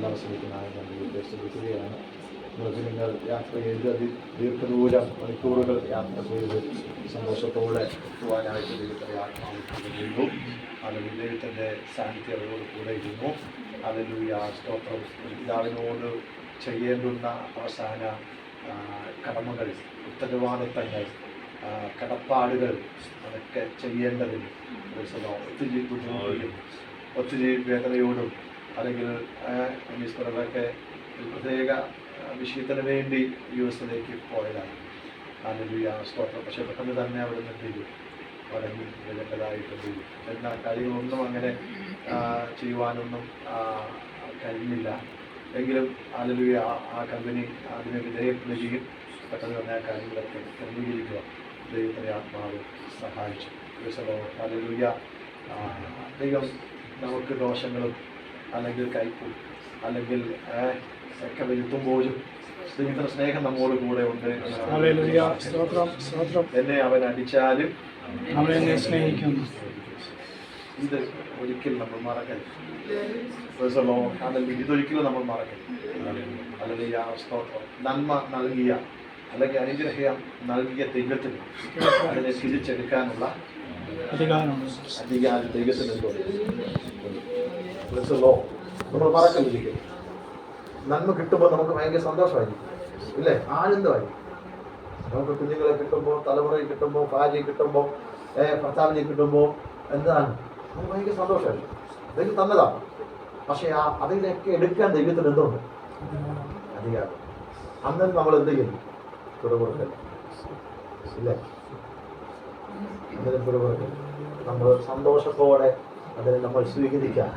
അവസരത്തിനായി നന്ദി സ്തുതിക്കുകയാണ്. നിങ്ങൾ യാത്ര ചെയ്ത് ദീർഘദൂരം മണിക്കൂറുകൾ യാത്ര ചെയ്ത് സന്തോഷത്തോടെ എത്തുവാനായിട്ട് ദൈവത്തിൻ്റെ ആത്മാവിക്കുന്നു. അല്ലെങ്കിൽ ദൈവത്തിൻ്റെ സാന്നിധ്യം അവരോട് കൂടെ ഇരുന്നു. ഹല്ലേലൂയ, സ്തോത്രം. പിതാവിനോട് ചെയ്യേണ്ടുന്ന അവസാന കടമകൾ, ഉത്തരവാദിത്തങ്ങൾ, കടപ്പാടുകൾ അതൊക്കെ ചെയ്യേണ്ടതിന് ഒത്തിരി ബുദ്ധിമുട്ടിലും ഒത്തിരി വേദനയോടും അല്ലെങ്കിൽ ഈശ്വരൊക്കെ ഒരു പ്രത്യേക വിഷയത്തിന് വേണ്ടി യുഎസിലേക്ക് പോയതാണ്. ഹല്ലേലൂയ, സ്തോത്രം. പക്ഷേ പെട്ടെന്ന് തന്നെ അവിടെ നിന്ന് വരങ്ങി വിലപ്പെട്ടതായിട്ടുണ്ട്. എന്നാൽ കാര്യങ്ങളൊന്നും അങ്ങനെ ചെയ്യുവാനൊന്നും കഴിഞ്ഞില്ല. എങ്കിലും ഹല്ലേലൂയ, ആ കമ്പനി അതിനെ വിധേയപ്പെടുകയും പെട്ടെന്ന് തന്നെ ആ കാര്യങ്ങളൊക്കെ ക്രമീകരിക്കുക ദൈവത്തിൻ്റെ ആത്മാവ് സഹായിച്ചു. ഹല്ലേലൂയ. ദൈവം നമുക്ക് ദോഷങ്ങളും അല്ലെങ്കിൽ കയ്പും അല്ലെങ്കിൽ ഒക്കെ വരുത്തുമ്പോഴും ദൈവത്തിൻ്റെ സ്നേഹം നമ്മോട് കൂടെ ഉണ്ട്. എന്നെ അവൻ അടിച്ചാലും അവൻ എന്നെ സ്നേഹിക്കുന്നു. ഇത് ഒരിക്കലും നമ്മൾ മറക്കരുത്. ഇതൊരിക്കലും നമ്മൾ മറക്കരുത്. അല്ലെങ്കിൽ ആ സ്തോത്രം നന്മ നൽകിയ അല്ലെങ്കിൽ അനുഗ്രഹം നൽകിയ ദൈവത്തിന് അതിനെ തിരിച്ചെടുക്കാനുള്ള അധികാരം ദൈവത്തിനുണ്ടോ? നമ്മൾ മറക്കല്ലിരിക്കും. നന്മ കിട്ടുമ്പോൾ നമുക്ക് ഭയങ്കര സന്തോഷമായിരിക്കും, ഇല്ലേ? ആനന്ദമായിരിക്കും. നമുക്ക് കുഞ്ഞുങ്ങളെ കിട്ടുമ്പോൾ, തലമുറയിൽ കിട്ടുമ്പോൾ, ഭാര്യയെ കിട്ടുമ്പോൾ, ഭർത്താവിനെ കിട്ടുമ്പോൾ എന്താണ് നമുക്ക് ഭയങ്കര സന്തോഷമായിരിക്കും. ദൈവം തന്നതാണ്. പക്ഷേ അതിനൊക്കെ എടുക്കാൻ ദൈവത്തിന് എന്തുണ്ട്? അധികാരം. അന്നേരം നമ്മൾ എന്ത് ചെയ്യും? പിറകൊടുക്കൽ, ഇല്ലേ? അന്നേരം പിറകൊടുക്കൽ. നമ്മൾ സന്തോഷത്തോടെ അതിനെ നമ്മൾ സ്വീകരിക്കാം.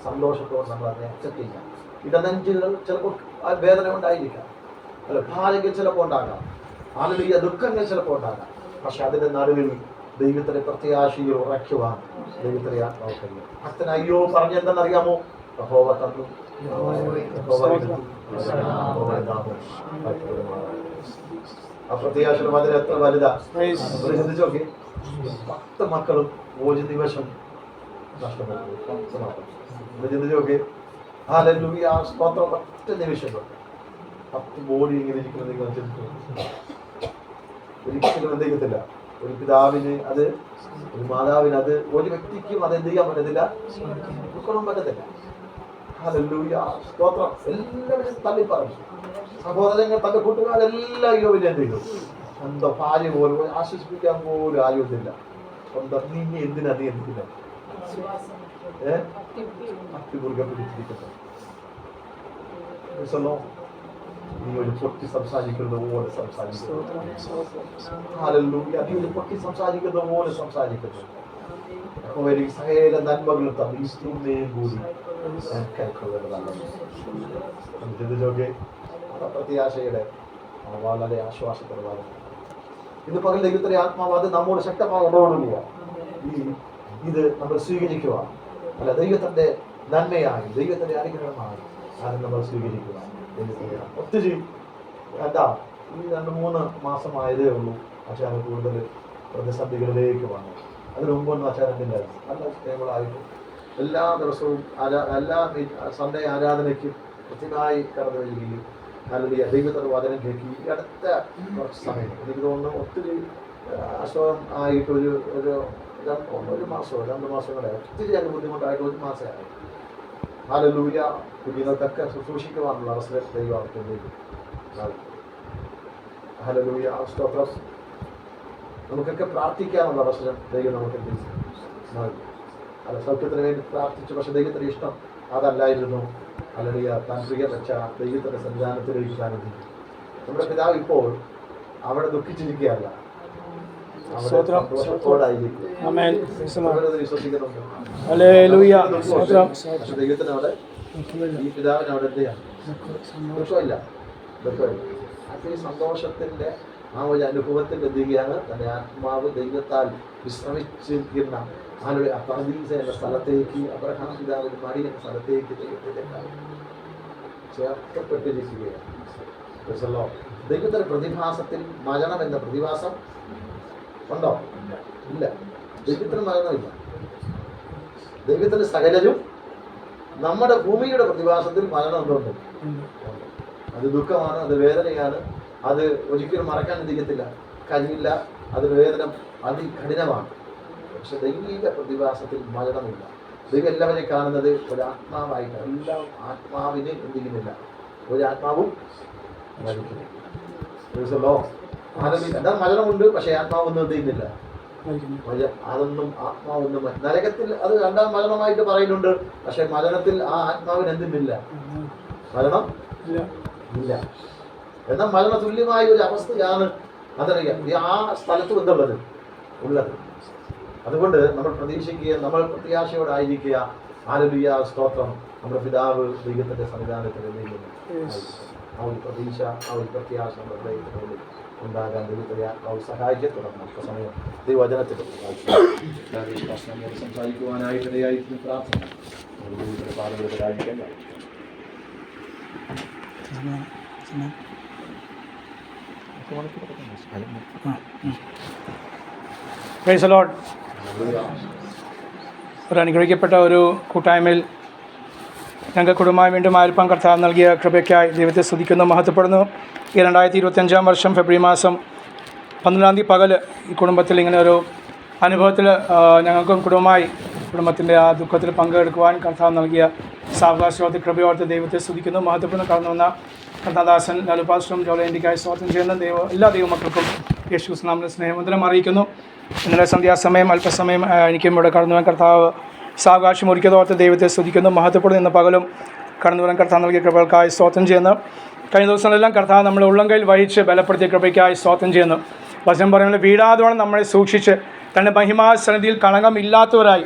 സന്തോഷത്തോടെ നമ്മൾ അതിനെ അക്സെപ്റ്റ് ചെയ്യാം. ഇടനെഞ്ചുകൾ ചിലപ്പോൾ വേദന ഉണ്ടായിരിക്കാം, അല്ല ഭാരങ്ങൾ ചിലപ്പോൾ ഉണ്ടാകാം, ആളുകളിയ ദുഃഖങ്ങൾ ചിലപ്പോൾ ഉണ്ടാകാം. പക്ഷെ അതിൻ്റെ നടുവിൽ ദൈവത്തിൻ്റെ പ്രത്യാശയിൽ ഉറയ്ക്കുവാൻ ദൈവത്തിൻ്റെ ആത്മാവ് കഴിയും. ഭക്തൻ അയ്യോ പറഞ്ഞെന്തെന്നറിയാമോ? യഹോവ തന്നു, ആ പ്രത്യാശയുടെ മതിൽ എത്ര വലുതാ! ചിന്തിച്ചു നോക്കി. 10 മക്കളും ഒരു ദിവസം നഷ്ടപ്പെട്ടു. 10 മക്കൾ ചിന്തിച്ചു നോക്കി. ഹല്ലേലൂയ, സ്തോത്രം. 10 നിമിഷങ്ങൾ 10 ബോഡി ഇങ്ങനെ ഇരിക്കുന്നത് നിങ്ങൾ ചിന്തിച്ചു. ഒരിക്കലും എന്തെയ്യത്തില്ല. ഒരു പിതാവിന് അത്, ഒരു മാതാവിന് അത്, ഒരു വ്യക്തിക്കും അത് എന്ത് ചെയ്യാൻ പറ്റത്തില്ല, ഉൾക്കൊള്ളാൻ പറ്റത്തില്ല. ഹല്ലേലൂയ, സ്തോത്രം. എല്ലാവരും തള്ളി പറഞ്ഞു. സഹോദരങ്ങൾ, തന്റെ കൂട്ടുകാരെല്ലാം യോബിനെ എന്ത് ചെയ്തു? സ്വന്തം ഭാര്യ പോലും ആശ്വസിപ്പിക്കാൻ പോലും ആയോന്നില്ല. സ്വന്തം നീ എന്തിനാ അത്തിമുറുകെ പിടിച്ചിരിക്കുന്നത്? നീ ഒരു പൊട്ടി സംസാരിക്കുന്ന പോലെ സംസാരിക്കുന്നു. ഹല്ലേലൂയ, നീ ഒരു പൊട്ടി സംസാരിക്കുന്ന പോലെ സംസാരിക്കുന്നു. സകല നന്മകളും തമ്മിൽ കൂടി ചിന്തിച്ചോക്കെ. പ്രത്യാശയുടെ വളരെ ആശ്വാസത്തോടെ വാദം ഇന്ന് പകൽ ദൈവത്തിൻ്റെ ആത്മാവ് അത് നമ്മോട് ശക്തമായി ഇടപെടുക. ഇത് നമ്മൾ സ്വീകരിക്കുക, അല്ല ദൈവത്തിൻ്റെ നന്മയായി, ദൈവത്തിൻ്റെ അനുഗ്രഹമായി അത് നമ്മൾ സ്വീകരിക്കുക. ഒത്തിരി എന്താ ഈ 2-3 മാസമായതേ ഉള്ളൂ അച്ഛന് കൂടുതൽ പ്രതിസന്ധികളിലേക്ക് വന്നു. അതിന് മുമ്പൊന്നും അച്ഛനില്ല. നല്ല സ്റ്റേബിളായിട്ട് എല്ലാ ദിവസവും എല്ലാ സൺഡേ ആരാധനയ്ക്കും കൃത്യമായി കടന്നു വരികയും അല്ലെങ്കിൽ ദൈവത്തിൻ്റെ വചനം കേൾക്കുകയും ഈ അടുത്ത കുറച്ച് സമയം എനിക്ക് തോന്നുന്നു ഒത്തിരി അസുഖം ആയിട്ട് ഒരു മാസമോ 2 മാസങ്ങളെ ഒത്തിരി അതിന് ബുദ്ധിമുട്ടായിട്ട് 1 മാസമായി. ഹല്ലേലൂയ, കുഞ്ഞുങ്ങൾക്കൊക്കെ ശുശ്രൂഷിക്കുവാനുള്ള അവസരം ദൈവം അവർക്ക്. ഹല്ലേലൂയ, സ്തോത്രം. നമുക്കൊക്കെ പ്രാർത്ഥിക്കാനുള്ള അവസരം ദൈവം നമുക്ക് നൽകി. അല്ല സൗഖ്യത്തിന് വേണ്ടി പ്രാർത്ഥിച്ചു. പക്ഷെ ദൈവത്തിൻ്റെ ഇഷ്ടം അതല്ലായിരുന്നു. ഹല്ലേലൂയ, താൻ പ്രിയം വെച്ച ദൈവത്തിൻ്റെ സന്നിധാനത്തിലേക്ക് സാന്നിധ്യം. നമ്മുടെ പിതാവ് ഇപ്പോൾ അവിടെ ദുഃഖിച്ചിരിക്കുകയല്ല, സന്തോഷത്തോടായിരിക്കും. വിശ്വസിക്കുന്നുണ്ട്. പക്ഷെ ദൈവത്തിനവിടെ, ഈ പിതാവിനവിടെ എന്ത് ചെയ്യാം? ദുഃഖമില്ല. ഈ സന്തോഷത്തിൻ്റെ ആ ഒരു അനുഭവത്തിൻ്റെ എന്തുകയാണ്? തൻ്റെ ആത്മാവ് ദൈവത്താൽ വിശ്രമിച്ചിരിക്കുന്ന ആളുടെ പർദീസ എന്ന സ്ഥലത്തേക്ക്, അബ്രഹാം പിതാവിന് മടി എന്ന സ്ഥലത്തേക്ക് ദൈവത്തിൻ്റെ ചേർക്കപ്പെട്ടിരിക്കുകയാണ്. ദൈവത്തിൻ്റെ പ്രതിഭാസത്തിൽ മരണം എന്ന പ്രതിഭാസം ഉണ്ടോ? ഇല്ല. ദൈവത്തിന് മരണമില്ല. ദൈവത്തിന് സകലരും നമ്മുടെ ഭൂമിയുടെ പ്രതിഭാസത്തിൽ മരണം എന്തുണ്ട്? അത് ദുഃഖമാണ്, അത് വേദനയാണ്, അത് ഒരിക്കലും മറക്കാൻ കഴിയില്ല, അതൊരു വേദന അതികഠിനമാണ്. പക്ഷെ ദൈവിക പ്രതിഭാസത്തിൽ മരണമില്ല. ദൈവം എല്ലാവരെയും കാണുന്നത് ഒരു ആത്മാവായിട്ടാണ്. എല്ലാ ആത്മാവിന് എന്തെങ്കിലുമില്ല, ഒരു ആത്മാവും മരിക്കുന്നില്ല. എന്നാൽ മരണമുണ്ട്, പക്ഷെ ആത്മാവൊന്നും എന്ത് ചെയ്യുന്നില്ല, അതൊന്നും ആത്മാവൊന്നും. നരകത്തിൽ അത് രണ്ടാം മരണമായിട്ട് പറയുന്നുണ്ട്, പക്ഷെ മരണത്തിൽ ആ ആത്മാവിന് എന്തില്ല, മരണം ഇല്ല. എന്നാൽ മരണ തുല്യമായ ഒരു അവസ്ഥയാണ് അതറിയാം ആ സ്ഥലത്ത് എന്തുള്ളത് ഉള്ളത്. അതുകൊണ്ട് നമ്മൾ പ്രതീക്ഷിക്കുക, നമ്മൾ പ്രത്യാശയോടായിരിക്കുക. ഹല്ലേലൂയ, സ്തോത്രം. നമ്മുടെ പിതാവ് ദൈവത്തിന്റെ സംവിധാനത്തിൽ ആ ഒരു പ്രതീക്ഷ, ആ ഒരു പ്രത്യാശ നമ്മുടെ ഹൃദയത്തിനുള്ളിൽ ഉണ്ടാകാൻ ദൈവത്തെ സഹായിക്കുക. തുടർന്ന് സമയം ദൈവവചനത്തിൽ സംസാരിക്കുവാനായിട്ട് പ്രാർത്ഥന പാടുകളായിരിക്കാൻ പ്രൈസ് ദി ലോർഡ്. ഒരു അനുഗ്രഹിക്കപ്പെട്ട ഒരു കൂട്ടായ്മയിൽ ഞങ്ങൾക്ക് കുടുംബമായി വീണ്ടും ആയിരിക്കാൻ കർത്താവ് നൽകിയ കൃപയ്ക്കായി ദൈവത്തെ സ്തുതിക്കുന്നു, മഹത്വപ്പെടുന്നു. ഈ 2025 വർഷം ഫെബ്രുവരി മാസം 12 പകൽ ഈ കുടുംബത്തിൽ ഇങ്ങനെ ഒരു അനുഭവത്തിൽ ഞങ്ങൾക്കും കുടുംബത്തിൻ്റെ ആ ദുഃഖത്തിൽ പങ്കെടുക്കുവാൻ കർത്താവ് നൽകിയ സാവകാശത്തെ കൃപയോർത്ത് ദൈവത്തെ സ്തുതിക്കുന്നു, മഹത്വപ്പെടുന്നു. കടന്നു വന്ന കർത്താദാസൻ ലാലുപാസ്റ്ററും ജോലൈൻഡിക്കായി സ്തോത്രം ചെയ്യുന്ന എല്ലാ ദൈവമക്കൾക്കും യേശു നാമത്തിൽ സ്നേഹവന്ദനം അറിയിക്കുന്നു. ഇന്നലെ സന്ധ്യാസമയം അല്പസമയം എനിക്കും ഇവിടെ കടന്നു വരാൻ കർത്താവ് സാവകാശം ഒരുക്കിയതോർത്ത് ദൈവത്തെ സ്തുതിക്കുന്നു, മഹത്വപ്പെടുന്നു. ഇന്ന് പകലും കടന്നു വരാൻ കർത്താവ് നൽകിയ കൃപകൾക്കായി സ്തോത്രം ചെയ്യുന്നു. കഴിഞ്ഞ ദിവസങ്ങളെല്ലാം കർത്താവ് നമ്മളെ ഉള്ളംകൈയിൽ വഹിച്ച് ബലപ്പെടുത്തിയ കൃപയ്ക്കായി സ്തോത്രം ചെയ്യുന്നു. വചനം പറയുന്നത് വീഴാതോളം നമ്മളെ സൂക്ഷിച്ച് തൻ്റെ മഹിമാസന്നിധിയിൽ കളങ്കമില്ലാത്തവരായി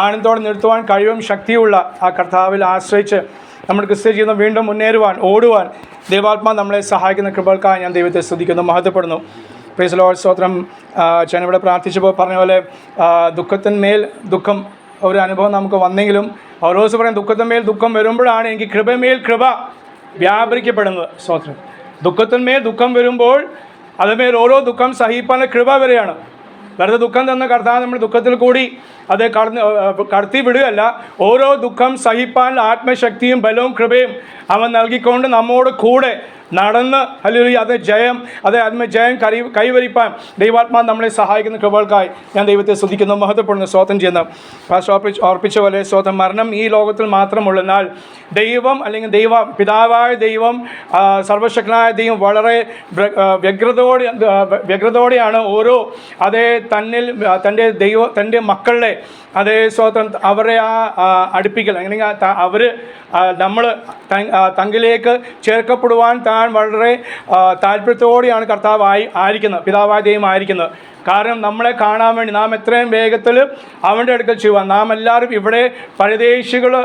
ആനന്ദത്തോടെ നിർത്തുവാൻ കഴിവും ശക്തിയുള്ള ആ കർത്താവിൽ ആശ്രയിച്ച് നമ്മുടെ ക്രിസ്ത്യ ജീവിതം വീണ്ടും മുന്നേറുവാൻ ഓടുവാൻ ദൈവാത്മാ നമ്മളെ സഹായിക്കുന്ന കൃപകൾക്കായി ഞാൻ ദൈവത്തെ സ്തുതിക്കുന്നു, മഹത്വപ്പെടുന്നു. Praise the Lord. സ്തോത്രം. ഞാൻ ഇവിടെ പ്രാർത്ഥിച്ചപ്പോൾ പറഞ്ഞ പോലെ ദുഃഖത്തിന്മേൽ ദുഃഖം ഒരു അനുഭവം നമുക്ക് വന്നെങ്കിലും ഓരോ ദിവസം പറയും ദുഃഖത്തിന്മേൽ ദുഃഖം വരുമ്പോഴാണ് എനിക്ക് കൃപമേൽ കൃപ വ്യാപരിക്കപ്പെടുന്നത്. സ്തോത്രം. ദുഃഖത്തിന്മേൽ ദുഃഖം വരുമ്പോൾ അതുമേൽ ഓരോ ദുഃഖം സഹിപ്പാനുള്ള കൃപ വരെയാണ്. വെറുതെ ദുഃഖം തന്ന കർത്താവ് നമ്മൾ ദുഃഖത്തിൽ കൂടി അത് കടത്തി വിടുകയല്ല, ഓരോ ദുഃഖം സഹിപ്പാനുള്ള ആത്മശക്തിയും ബലവും കൃപയും അവൻ നൽകിക്കൊണ്ട് നമ്മോട് കൂടെ നടന്ന് അല്ലെങ്കിൽ അത് ആത്മജയം കൈവരിപ്പാൻ ദൈവാത്മാ നമ്മളെ സഹായിക്കുന്ന കൃപകൾക്കായി ഞാൻ ദൈവത്തെ സ്തുതിക്കുന്നു, മഹത്വപ്പെടുന്നു, സ്തോത്രം ചെയ്യുന്നു. ഓർപ്പിച്ച പോലെ സ്തോത്രം. മരണം ഈ ലോകത്തിൽ മാത്രമുള്ളതിനാൽ ദൈവം അല്ലെങ്കിൽ പിതാവായ ദൈവം സർവശക്തനായ ദൈവം വളരെ വ്യഗ്രതയോടെയാണ് ഓരോ തൻ്റെ മക്കളുടെ അതേ സ്തോത്രം അവരെ അടുപ്പിക്കൽ അങ്ങനെ നമ്മൾ തങ്കിലേക്ക് ചേർക്കപ്പെടുവാൻ താൻ വളരെ താല്പര്യത്തോടെയാണ് കർത്താവ് ആയിരിക്കുന്നത്, പിതാവായ ദൈവം ആയിരിക്കുന്നത്. കാരണം നമ്മളെ കാണാൻ വേണ്ടി നാം എത്രയും വേഗത്തിൽ അവൻ്റെ അടുക്കൽ ചെയ്യുവാൻ നാം എല്ലാവരും ഇവിടെ പരദേശികൾ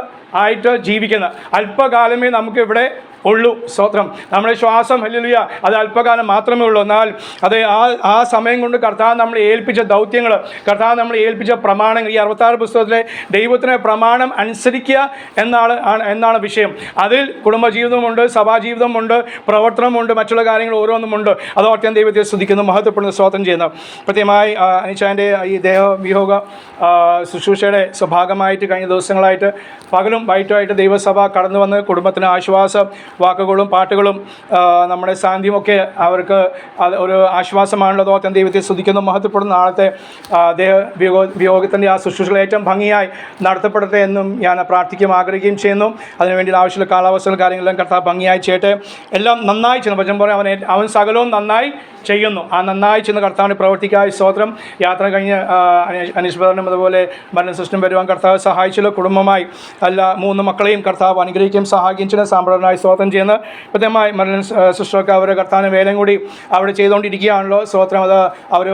ആയിട്ട് ജീവിക്കുന്ന അല്പകാലമേ നമുക്ക് ഇവിടെ ഉള്ളൂ. സ്തോത്രം. നമ്മുടെ ശ്വാസം ഹല്ലേലൂയ അത് അല്പകാലം മാത്രമേ ഉള്ളൂ. എന്നാൽ അത് ആ സമയം കൊണ്ട് കർത്താവ് നമ്മളെ ഏൽപ്പിച്ച ദൗത്യങ്ങൾ, കർത്താവ് നമ്മളെ ഏൽപ്പിച്ച പ്രമാണങ്ങൾ, ഈ 66 പുസ്തകത്തിലെ ദൈവത്തിൻ്റെ പ്രമാണം അനുസരിക്കുക എന്നാണ് വിഷയം. അതിൽ കുടുംബജീവിതമുണ്ട്, സഭാജീവിതമുണ്ട്, പ്രവർത്തനമുണ്ട്, മറ്റുള്ള കാര്യങ്ങൾ ഓരോന്നുമുണ്ട്. അതോർത്ത് ഞാൻ ദൈവത്തെ സ്തുതിക്കുന്നു, മഹത്വപ്പെടുന്ന സ്തോത്രം ചെയ്യുന്നു. പ്രത്യേകമായി അനിച്ചാൻ്റെ ഈ ദേഹവിയോഗ ശുശ്രൂഷയുടെ സ്വഭാഗമായിട്ട് കഴിഞ്ഞ ദിവസങ്ങളായിട്ട് പകലും വൈകിട്ടുമായിട്ട് ദൈവസഭ കടന്നു വന്ന് കുടുംബത്തിന് ആശ്വാസ വാക്കുകളും പാട്ടുകളും നമ്മുടെ സാന്നിധ്യമൊക്കെ അവർക്ക് ഒരു ആശ്വാസമാണല്ലോ. അതോർത്ത് ദൈവത്തെ സ്തുതിക്കുന്നു, മഹത്വപ്പെടുന്ന നാളത്തെ വിയോഗത്തിൻ്റെ ആ ശുശ്രൂഷകൾ ഏറ്റവും ഭംഗിയായി നടത്തപ്പെടട്ടെ എന്നും ഞാൻ പ്രാർത്ഥിക്കുകയും ആഗ്രഹിക്കുകയും ചെയ്യുന്നു. അതിനുവേണ്ടി ആവശ്യമുള്ള കാലാവസ്ഥകളും കാര്യങ്ങളെല്ലാം കർത്താവ് ഭംഗിയായി ചെയ്യട്ടെ. എല്ലാം നന്നായി ചെയ്യുന്നു. വചനം പറയാം അവൻ സകലവും നന്നായി ചെയ്യുന്നു. ആ നന്നായി ചെയ്യുന്ന കർത്താവിൻ്റെ പ്രവർത്തിക്കായി സ്തോത്രം. യാത്ര കഴിഞ്ഞ് അനീഷ്ബദനും അതുപോലെ മരണ സിസ്റ്റം വരുവാൻ കർത്താവ് സഹായിച്ചല്ലോ. കുടുംബമായി എല്ലാ 3 മക്കളെയും കർത്താവ് അനുഗ്രഹിക്കുകയും സഹായിക്കുകയും ചെയ്യുന്ന സാമ്പ്രദായമായി സ്തോത്രം ചെയ്യുന്നത്. കൃത്യമായി മരണ സിസ്റ്റമൊക്കെ അവർ കർത്താവിന് വേലയും കൂടി അവിടെ ചെയ്തുകൊണ്ടിരിക്കുകയാണല്ലോ. സ്തോത്രം. അത് അവർ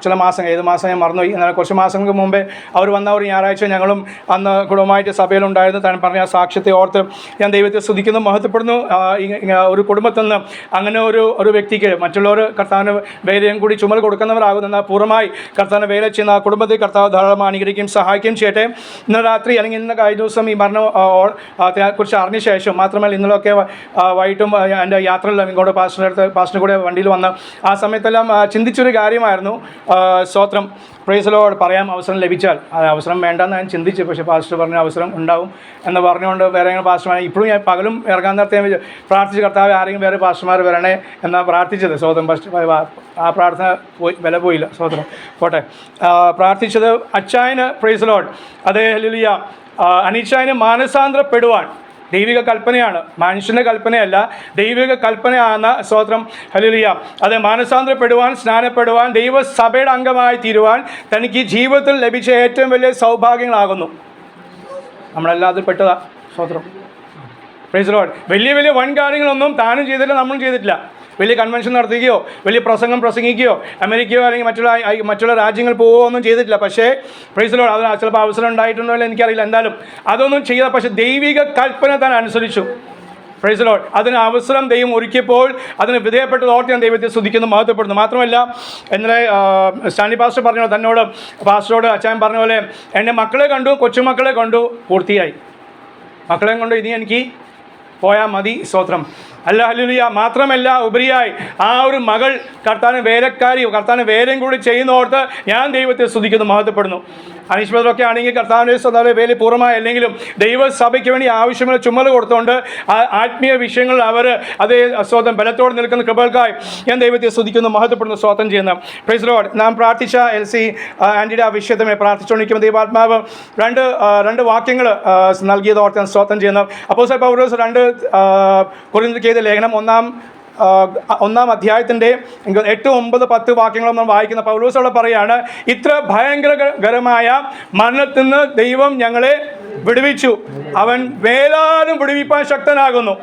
ചില ഏത് മാസം ഞാൻ മറന്നുപോയി. എന്നാൽ കുറച്ച് മാസങ്ങൾക്ക് മുമ്പേ അവർ വന്ന ഒരു ഞായറാഴ്ച ഞങ്ങളും അന്ന് കുടുംബമായിട്ട് സഭയിലുണ്ടായിരുന്നു. താൻ പറഞ്ഞ സാക്ഷ്യത്തെ ഓർത്ത് ഞാൻ ദൈവത്തെ സ്തുതിക്കുന്നു, മഹത്വപ്പെടുന്നു. ഒരു കുടുംബത്തിൽ നിന്ന് അങ്ങനെ ഒരു വ്യക്തിക്ക് മറ്റുള്ളവർ കർത്താവിന് വേലയും കൂടി ചുമൽ കൊടുക്കുന്നവരാകുന്നു. എന്നാൽ പൂർണ്ണമായി കർത്താവിന് വേല ചെയ്യുന്ന ആ കുടുംബത്തിൽ കർത്താവ് ധാരാളം അനുഗ്രഹിക്കുകയും സഹായിക്കുകയും ചെയ്യട്ടെ. ഇന്ന് രാത്രി അല്ലെങ്കിൽ ഇന്ന് കഴിഞ്ഞ ദിവസം ഈ മരണം കുറിച്ച് അറിഞ്ഞ ശേഷം മാത്രമല്ല ഇന്നലൊക്കെ വൈകിട്ടും എൻ്റെ യാത്രയിൽ ഇങ്ങോട്ട് പാസ്റ്ററിൻ്റെ കൂടെ വണ്ടിയിൽ വന്ന് ആ സമയത്തെല്ലാം ചിന്തിച്ചൊരു കാര്യമായിരുന്നു. സ്തോത്രം, പ്രൈസ് ലോർഡ്, പറയാൻ അവസരം ലഭിച്ചാൽ അവസരം വേണ്ടെന്ന് ഞാൻ ചിന്തിച്ചു. പക്ഷേ പാസ്റ്റർ പറഞ്ഞ അവസരം ഉണ്ടാവും എന്ന് പറഞ്ഞുകൊണ്ട് വേറെ പാസ്റ്റർമാർ ഇപ്പോഴും ഞാൻ പകലും ഇറങ്ങാൻ നേരത്തെ പ്രാർത്ഥിച്ച് കർത്താവ് ആരെങ്കിലും വേറെ പാസ്റ്റർമാർ വരണേ എന്നാണ് പ്രാർത്ഥിച്ചത്. സ്തോത്രം, ആ പ്രാർത്ഥന വില പോയില്ല. സ്തോത്രം പോട്ടെ. പ്രാർത്ഥിച്ചത് അച്ചായന്, പ്രൈസ് ലോർഡ്, അതേ ഹല്ലേലൂയ, അനീച്ചായന് മാനസാന്തരപ്പെടുവാൻ ദൈവിക കൽപ്പനയാണ്, മനുഷ്യൻ്റെ കൽപ്പനയല്ല, ദൈവിക കൽപ്പനയാണ്. സ്തോത്രം, ഹല്ലേലൂയ. അത് മാനസാന്തരപ്പെടുവാൻ, സ്നാനപ്പെടുവാൻ, ദൈവസഭയുടെ അംഗമായി തീരുവാൻ തനിക്ക് ജീവിതത്തിൽ ലഭിച്ച ഏറ്റവും വലിയ സൗഭാഗ്യങ്ങളാകുന്നു. നമ്മളെല്ലാം അതിൽ പെട്ടതാണ്. സ്തോത്രം, പ്രൈസ് ലോർഡ്. വലിയ വലിയ വൻ കാര്യങ്ങളൊന്നും താനും ചെയ്തിട്ടില്ല, നമ്മളും ചെയ്തിട്ടില്ല. വലിയ കൺവെൻഷൻ നടത്തുകയോ വലിയ പ്രസംഗിക്കുകയോ അമേരിക്കയോ അല്ലെങ്കിൽ മറ്റുള്ള രാജ്യങ്ങൾ പോവുകയോ ഒന്നും ചെയ്തിട്ടില്ല. പക്ഷേ പ്രൈസ് ലോർഡ്, അതിന് ചിലപ്പോൾ അവസരം ഉണ്ടായിട്ടുണ്ടോ എന്ന് എനിക്കറിയില്ല. എന്തായാലും അതൊന്നും ചെയ്ത, പക്ഷേ ദൈവിക കൽപ്പന താൻ അനുസരിച്ചു. പ്രൈസ് ലോർഡ്, അതിന് അവസരം ദൈവം ഒരുക്കിയപ്പോൾ അതിന് വിധേയപ്പെട്ടത് ഓർത്ത് ഞാൻ ദൈവത്തെ സ്തുതിക്കുന്നു, മഹത്വപ്പെടുന്നു. മാത്രമല്ല ഇന്നലെ സ്റ്റാൻലി പാസ്റ്റർ പറഞ്ഞ തന്നോട് പാസ്റ്ററോട് അച്ചായൻ പറഞ്ഞ പോലെ എൻ്റെ മക്കളെ കണ്ടു, കൊച്ചുമക്കളെ കണ്ടു, പൂർത്തിയായി. മക്കളെയും കൊണ്ട് ഇനി എനിക്ക് പോയാൽ മതി. സ്തോത്രം, അല്ല ഹല്ലേലൂയ. മാത്രമല്ല ഉപരിയായി ആ ഒരു മകൾ കർത്താവിന് വേലക്കാരിയോ കർത്താവിന് വേലയും കൂടി ചെയ്യുന്നോർത്ത് ഞാൻ ദൈവത്തെ സ്തുതിക്കുന്നു, മഹത്വപ്പെടുന്നു. അനീഷ്മതരൊക്കെ ആണെങ്കിൽ കർത്താവിൻ്റെ വേല പൂർണ്ണമായി അല്ലെങ്കിലും ദൈവസഭയ്ക്ക് വേണ്ടി ആവശ്യമുള്ള ചുമതല കൊടുത്തുകൊണ്ട് ആത്മീയ വിഷയങ്ങളിൽ അവർ അതേ സ്തോത്രം ബലത്തോടെ നിൽക്കുന്ന കൃപകൾക്കായി ഞാൻ ദൈവത്തെ സ്തുതിക്കുന്നു, മഹത്വപ്പെടുന്നു, സ്തോത്രം ചെയ്യുന്നു. Praise Lord. നാം പ്രാർത്ഥിച്ച എൽസി ആൻറ്റിയുടെ ആ വിഷയത്തെ പ്രാർത്ഥിച്ചുകൊണ്ടിരിക്കുമ്പോൾ ദൈവാത്മാവ് രണ്ട് വാക്യങ്ങൾ നൽകിയതോർത്ത് ഞാൻ സ്തോത്രം ചെയ്യുന്നു. അപ്പോസ്തലൻ പൗലോസ് 2 കൊരിന്ത്യർക്ക് എഴുതിയ ലേഖനം 1-ാം അധ്യായത്തിൻ്റെ 8, 9, 10 വാക്യങ്ങളും നമ്മൾ വായിക്കുന്ന പൗലോസ് അവിടെ പറയുകയാണ്, ഇത്ര ഭയങ്കരകരമായ മരണത്തിൽ നിന്ന് ദൈവം ഞങ്ങളെ വിടുവിച്ചു, അവൻ മേലാലും വിടുവിപ്പാൻ ശക്തനാകുന്നു.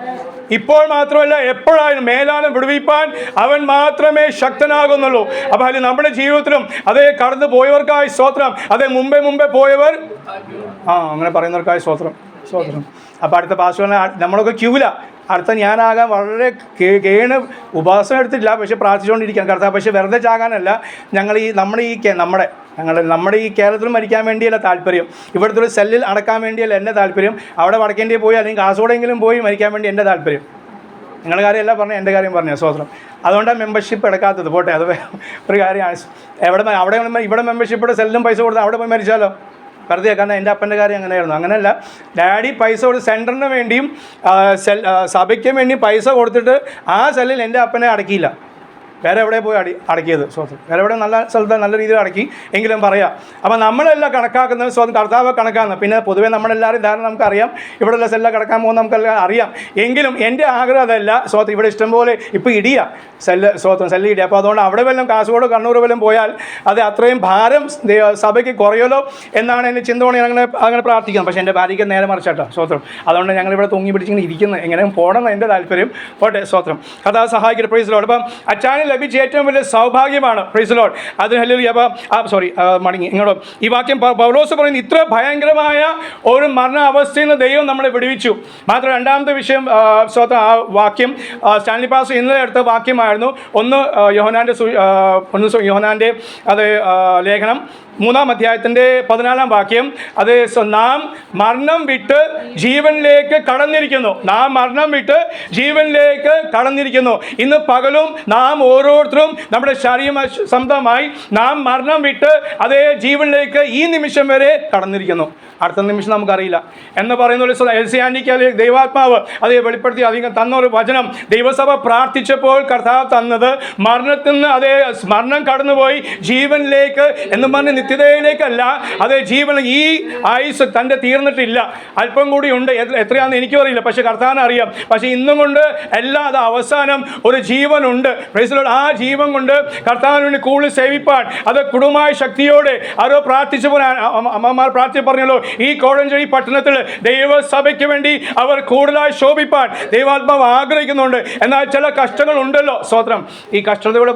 ഇപ്പോൾ മാത്രമല്ല എപ്പോഴായാലും മേലാലും വിടുവിപ്പാൻ അവൻ മാത്രമേ ശക്തനാകുന്നുള്ളൂ. അപ്പോൾ അതിൽ നമ്മുടെ ജീവിതത്തിലും അതേ കടന്നു പോയവർക്കായി സ്തോത്രം, അതേ മുമ്പേ പോയവർ അങ്ങനെ പറയുന്നവർക്കായി സ്തോത്രം. അപ്പോൾ അടുത്ത പാസ്റ്ററിനെ നമ്മളൊക്കെ ക്യൂല അടുത്ത ഞാനാകാൻ വളരെ കേണ് ഉപാസന എടുത്തിട്ടില്ല, പക്ഷേ പ്രാർത്ഥിച്ചുകൊണ്ടിരിക്കുകയാണ് കർത്താവ്. പക്ഷേ വെറുതെ ചാകാനല്ല, നമ്മുടെ ഈ കേരളത്തിൽ മരിക്കാൻ വേണ്ടിയല്ല താല്പര്യം, ഇവിടുത്തെ ഒരു സെല്ലിൽ അടക്കാൻ വേണ്ടിയല്ല എൻ്റെ താല്പര്യം, അവിടെ വടക്കേണ്ടി പോയി അല്ലെങ്കിൽ കാസർഗോഡെങ്കിലും പോയി മരിക്കാൻ വേണ്ടി എൻ്റെ താല്പര്യം. നിങ്ങളുടെ കാര്യമല്ല പറഞ്ഞാൽ എൻ്റെ കാര്യം പറഞ്ഞു. സ്തോത്രം. അതുകൊണ്ടാണ് മെമ്പർഷിപ്പ് എടുക്കാത്തത്. പോട്ടെ, അത് ഒരു കാര്യമാണ്. ഇവിടെ മെമ്പർഷിപ്പ് സെല്ലിനും പൈസ കൊടുത്താൽ അവിടെ പോയി മരിച്ചാലോ, വെറുതെ. കാരണം എൻ്റെ അപ്പൻ്റെ കാര്യം അങ്ങനെയായിരുന്നു. അങ്ങനെയല്ല, ഡാഡി പൈസ കൊടുത്ത് സെൻറ്ററിന് വേണ്ടിയും സഭയ്ക്ക് വേണ്ടിയും പൈസ കൊടുത്തിട്ട് ആ സെല്ലിൽ എൻ്റെ അപ്പനെ അടക്കിയില്ല, വേറെ എവിടെ പോയി അടക്കിയത്. സ്വന്തം വേറെ എവിടെ നല്ല സ്ഥലത്ത് നല്ല രീതിയിൽ അടക്കി എങ്കിലും പറയാം. അപ്പോൾ നമ്മളെല്ലാം കണക്കാക്കുന്നത് സ്വന്തം കർത്താവ് കണക്കാക്കുന്നത്. പിന്നെ പൊതുവേ നമ്മളെല്ലാവരും ധാരണ നമുക്കറിയാം, ഇവിടെയുള്ള സെല്ലാം കിടക്കാൻ പോകുന്ന നമുക്കെല്ലാം അറിയാം. എങ്കിലും എൻ്റെ ആഗ്രഹം അതല്ല. സ്വന്തം ഇവിടെ ഇഷ്ടംപോലെ ഇപ്പോൾ ഇടിയാ സെല്ല് ഇടിയ. അപ്പോൾ അതുകൊണ്ട് അവിടെ വല്ലതും കാസർഗോഡ് കണ്ണൂർ വല്ലതും പോയാൽ അത് അത്രയും ഭാരം സഭയ്ക്ക് കുറയുമല്ലോ എന്നാണ് എൻ്റെ ചിന്ത കൊണ്ട് അങ്ങനെ പ്രാർത്ഥിക്കുന്നത്. പക്ഷേ എൻ്റെ ഭാര്യയ്ക്ക് നേരെ മറിച്ചാട്ടോ സ്വത്രം. അതുകൊണ്ട് ഞങ്ങളിവിടെ തൂങ്ങി പിടിച്ചിങ്ങനെ ഇരിക്കുന്നത്, എങ്ങനെയും പോകണം എൻ്റെ താല്പര്യം. പോട്ടെ, സ്വത്രം. കഥാ സഹായിക്കട്ടെ. Praise lord. അപ്പം അച്ചാനിൽ ലഭിച്ച ഏറ്റവും വലിയ സൗഭാഗ്യമാണ്. Praise lord. അത് ഹല്ലേലൂയ. മടങ്ങി ഇങ്ങോട്ട് ഈ വാക്യം പൗലോസ് പറയുന്നത്, ഇത്ര ഭയങ്കരമായ ഒരു മരണ അവസ്ഥയിൽ നിന്ന് ദൈവം നമ്മളെ വിടുവിച്ചു. മാത്രം രണ്ടാമത്തെ വിഷയം സ്വന്തം ആ വാക്യം സ്റ്റാൻലി പാസ്റ്റർ ഇന്നലെ എടുത്ത വാക്യമായിരുന്നു. ഒന്ന് യോഹന്നാൻ്റെ അത് ലേഖനം 3-ാം അധ്യായത്തിൻ്റെ 14-ാം വാക്യം. അത് നാം മരണം വിട്ട് ജീവനിലേക്ക് കടന്നിരിക്കുന്നു. ഇന്ന് പകലും നാം ഓരോരുത്തരും നമ്മുടെ ശരീരം സ്വന്തമായി നാം മരണം വിട്ട് അതേ ജീവനിലേക്ക് ഈ നിമിഷം വരെ കടന്നിരിക്കുന്നു. അടുത്ത നിമിഷം നമുക്കറിയില്ല എന്ന് പറയുന്ന ഒരു എൽസി ആൻറ്റിക്ക് ദൈവാത്മാവ് അത് വെളിപ്പെടുത്തി അധികം തന്ന ഒരു വചനം. ദൈവസഭ പ്രാർത്ഥിച്ചപ്പോൾ കർത്താവ് തന്നത് മരണത്തിൽ നിന്ന് അതേ മരണം കടന്നുപോയി ജീവനിലേക്ക് എന്ന് പറഞ്ഞ് നിത്യതയിലേക്കല്ല, അതേ ജീവൻ ഈ ആയുസ് തൻ്റെ തീർന്നിട്ടില്ല, അല്പം കൂടി ഉണ്ട്. എത്രയാണെന്ന് എനിക്കും അറിയില്ല, പക്ഷേ കർത്താവിന് അറിയാം. പക്ഷേ ഇന്നും കൊണ്ട് എല്ലാം അത് അവസാനം ഒരു ജീവനുണ്ട്. Praise Lord. ആ ജീവൻ കൊണ്ട് കർത്താവിന് വേണ്ടി കൂടുതൽ സേവിപ്പാൻ അത് കുടുംബമായ ശക്തിയോടെ അതോ പ്രാർത്ഥിച്ചു പോലെ അമ്മമാർ പ്രാർത്ഥിച്ച് പറഞ്ഞല്ലോ, ഈ കോഴഞ്ചേരി പട്ടണത്തിൽ ദൈവസഭയ്ക്ക് വേണ്ടി അവർ കൂടുതലായി ശോഭിപ്പാൻ ദൈവാത്മാവ് ആഗ്രഹിക്കുന്നുണ്ട്. എന്നാൽ ചില കഷ്ടങ്ങളുണ്ടല്ലോ. സ്തോത്രം. ഈ കഷ്ടതയോട്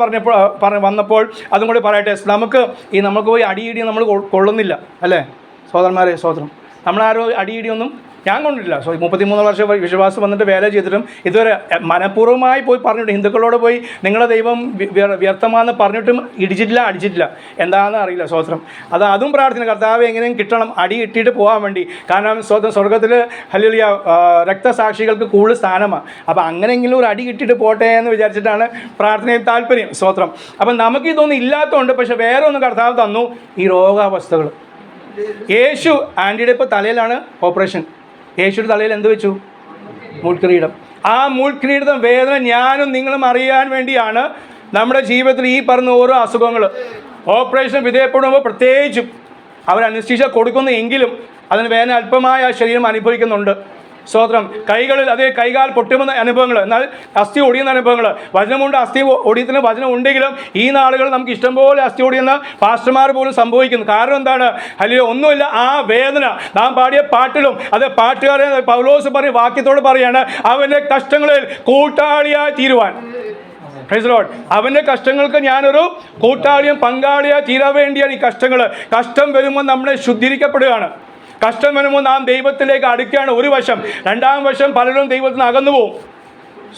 വന്നപ്പോൾ അതും കൂടി പറയട്ടെ. നമുക്ക് പോയി അടിയിടി നമ്മൾ കൊള്ളുന്നില്ല അല്ലേ സഹോദരന്മാരെ? സ്തോത്രം. നമ്മളാരോ അടിയിടിയൊന്നും ഞാൻ കൊണ്ടിട്ടില്ല. 33 വർഷം വിശ്വാസം വന്നിട്ട് വേല ചെയ്തിട്ടും ഇതുവരെ മനഃപൂർവ്വമായി പോയി പറഞ്ഞിട്ട് ഹിന്ദുക്കളോട് പോയി നിങ്ങളുടെ ദൈവം വ്യർത്ഥമാണെന്ന് പറഞ്ഞിട്ടും അടിച്ചിട്ടില്ല. എന്താണെന്ന് അറിയില്ല. സ്വോത്രം. അതും പ്രാർത്ഥന, കർത്താവ് എങ്ങനെയും കിട്ടണം, അടി കിട്ടിയിട്ട് പോകാൻ വേണ്ടി. കാരണം സ്വർഗത്തിൽ ഹല്ലേലൂയ രക്തസാക്ഷികൾക്ക് കൂടുതൽ സ്ഥാനമാണ്. അപ്പോൾ അങ്ങനെയെങ്കിലും ഒരു അടി കിട്ടിയിട്ട് പോട്ടെ എന്ന് വിചാരിച്ചിട്ടാണ് പ്രാർത്ഥനയിൽ താല്പര്യം. സ്തോത്രം. അപ്പം നമുക്കിതൊന്നും ഇല്ലാത്തതുകൊണ്ട്, പക്ഷെ വേറെ ഒന്ന് കർത്താവ് തന്നു, ഈ രോഗാവസ്ഥകൾ. യേശു ആൻറ്റിയുടെ ഇപ്പോൾ തലയിലാണ് ഓപ്പറേഷൻ. യേശുയുടെ തലയിൽ എന്ത് വെച്ചു? മുൾക്കിരീടം. ആ മുൾക്കിരീടം വേദന ഞാനും നിങ്ങളും അറിയാൻ വേണ്ടിയാണ് നമ്മുടെ ജീവിതത്തിൽ ഈ പറഞ്ഞ ഓരോ അസുഖങ്ങൾ ഓപ്പറേഷൻ വിധേയപ്പെടുമ്പോൾ പ്രത്യേകിച്ചും അവർ അനസ്തീഷ്യ കൊടുക്കുന്നു എങ്കിലും അതിന് വേദന അല്പമായ ശരീരം അനുഭവിക്കുന്നുണ്ട്. സ്തോത്രം. കൈകാൽ പൊട്ടുമെന്ന അനുഭവങ്ങൾ, എന്നാൽ അസ്ഥി ഒടിയുന്ന അനുഭവങ്ങൾ. വചനമുണ്ട്, അസ്ഥി ഒടിയത്തിന് വചനം ഉണ്ടെങ്കിലും ഈ നാളുകൾ നമുക്ക് ഇഷ്ടംപോലെ അസ്ഥി ഒടിയുന്ന പാസ്റ്റർമാർ പോലും സംഭവിക്കുന്നു. കാരണം എന്താണ്? അല്ലെങ്കിൽ ഒന്നുമില്ല, ആ വേദന. നാം പാടിയ പാട്ടിലും പാട്ടുകാരെ പൗലോസ് പറയും, വാക്യത്തോട് പറയാണ്, അവൻ്റെ കഷ്ടങ്ങളിൽ കൂട്ടാളിയായി തീരുവാൻ. Praise Lord. അവൻ്റെ കഷ്ടങ്ങൾക്ക് ഞാനൊരു കൂട്ടാളിയും പങ്കാളിയായി തീരാൻ വേണ്ടിയാണ് ഈ കഷ്ടങ്ങൾ. കഷ്ടം വരുമ്പോൾ നമ്മളെ ശുദ്ധീകരിക്കപ്പെടുകയാണ്. കഷ്ടം വരുമ്പോൾ നാം ദൈവത്തിലേക്ക് അടുക്കുകയാണ് ഒരു വശം. രണ്ടാം വശം പലരും ദൈവത്തിൽ നിന്ന് അകന്നു പോകും.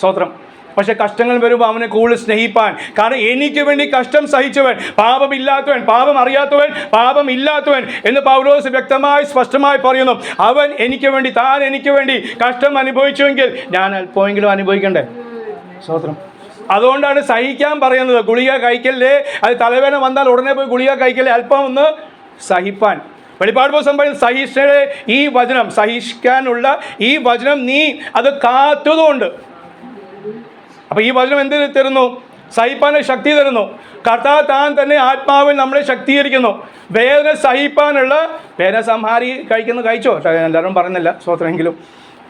സ്തോത്രം. പക്ഷേ കഷ്ടങ്ങൾ വരുമ്പോൾ അവനെ കൂടുതൽ സ്നേഹിപ്പാൻ. കാരണം എനിക്ക് വേണ്ടി കഷ്ടം സഹിച്ചവൻ, പാപമില്ലാത്തവൻ, പാപം അറിയാത്തവൻ, പാപമില്ലാത്തവൻ എന്ന് പൗലോസ് വ്യക്തമായി സ്പഷ്ടമായി പറയുന്നു. അവൻ എനിക്ക് വേണ്ടി, താൻ എനിക്ക് വേണ്ടി കഷ്ടം അനുഭവിച്ചുവെങ്കിൽ ഞാൻ അല്പമെങ്കിലും അനുഭവിക്കണ്ടേ? സ്തോത്രം. അതുകൊണ്ടാണ് സഹിക്കാൻ പറയുന്നത്. ഗുളിക കഴിക്കല്ലേ, അത് തലവേദന വന്നാൽ ഉടനെ പോയി ഗുളിക കഴിക്കല്ലേ, അല്പം ഒന്ന് സഹിപ്പാൻ. വെളിപ്പാട് പുസ്തകം പറയുന്നത് സഹിഷ്ണുടെ ഈ വചനം, സഹിക്കാനുള്ള ഈ വചനം നീ അത് കാത്തതുകൊണ്ട്. അപ്പോൾ ഈ വചനം എന്ത് തരുന്നു? സഹിപ്പാനുള്ള ശക്തി തരുന്നു. കർത്താവ് താൻ തന്നെ ആത്മാവിൽ നമ്മളെ ശക്തീകരിക്കുന്നു. വേദന സഹിപ്പാനുള്ള, വേദന സംഹാരി കഴിച്ചോ എല്ലാവരും പറയുന്നില്ല, സ്വത്രമെങ്കിലും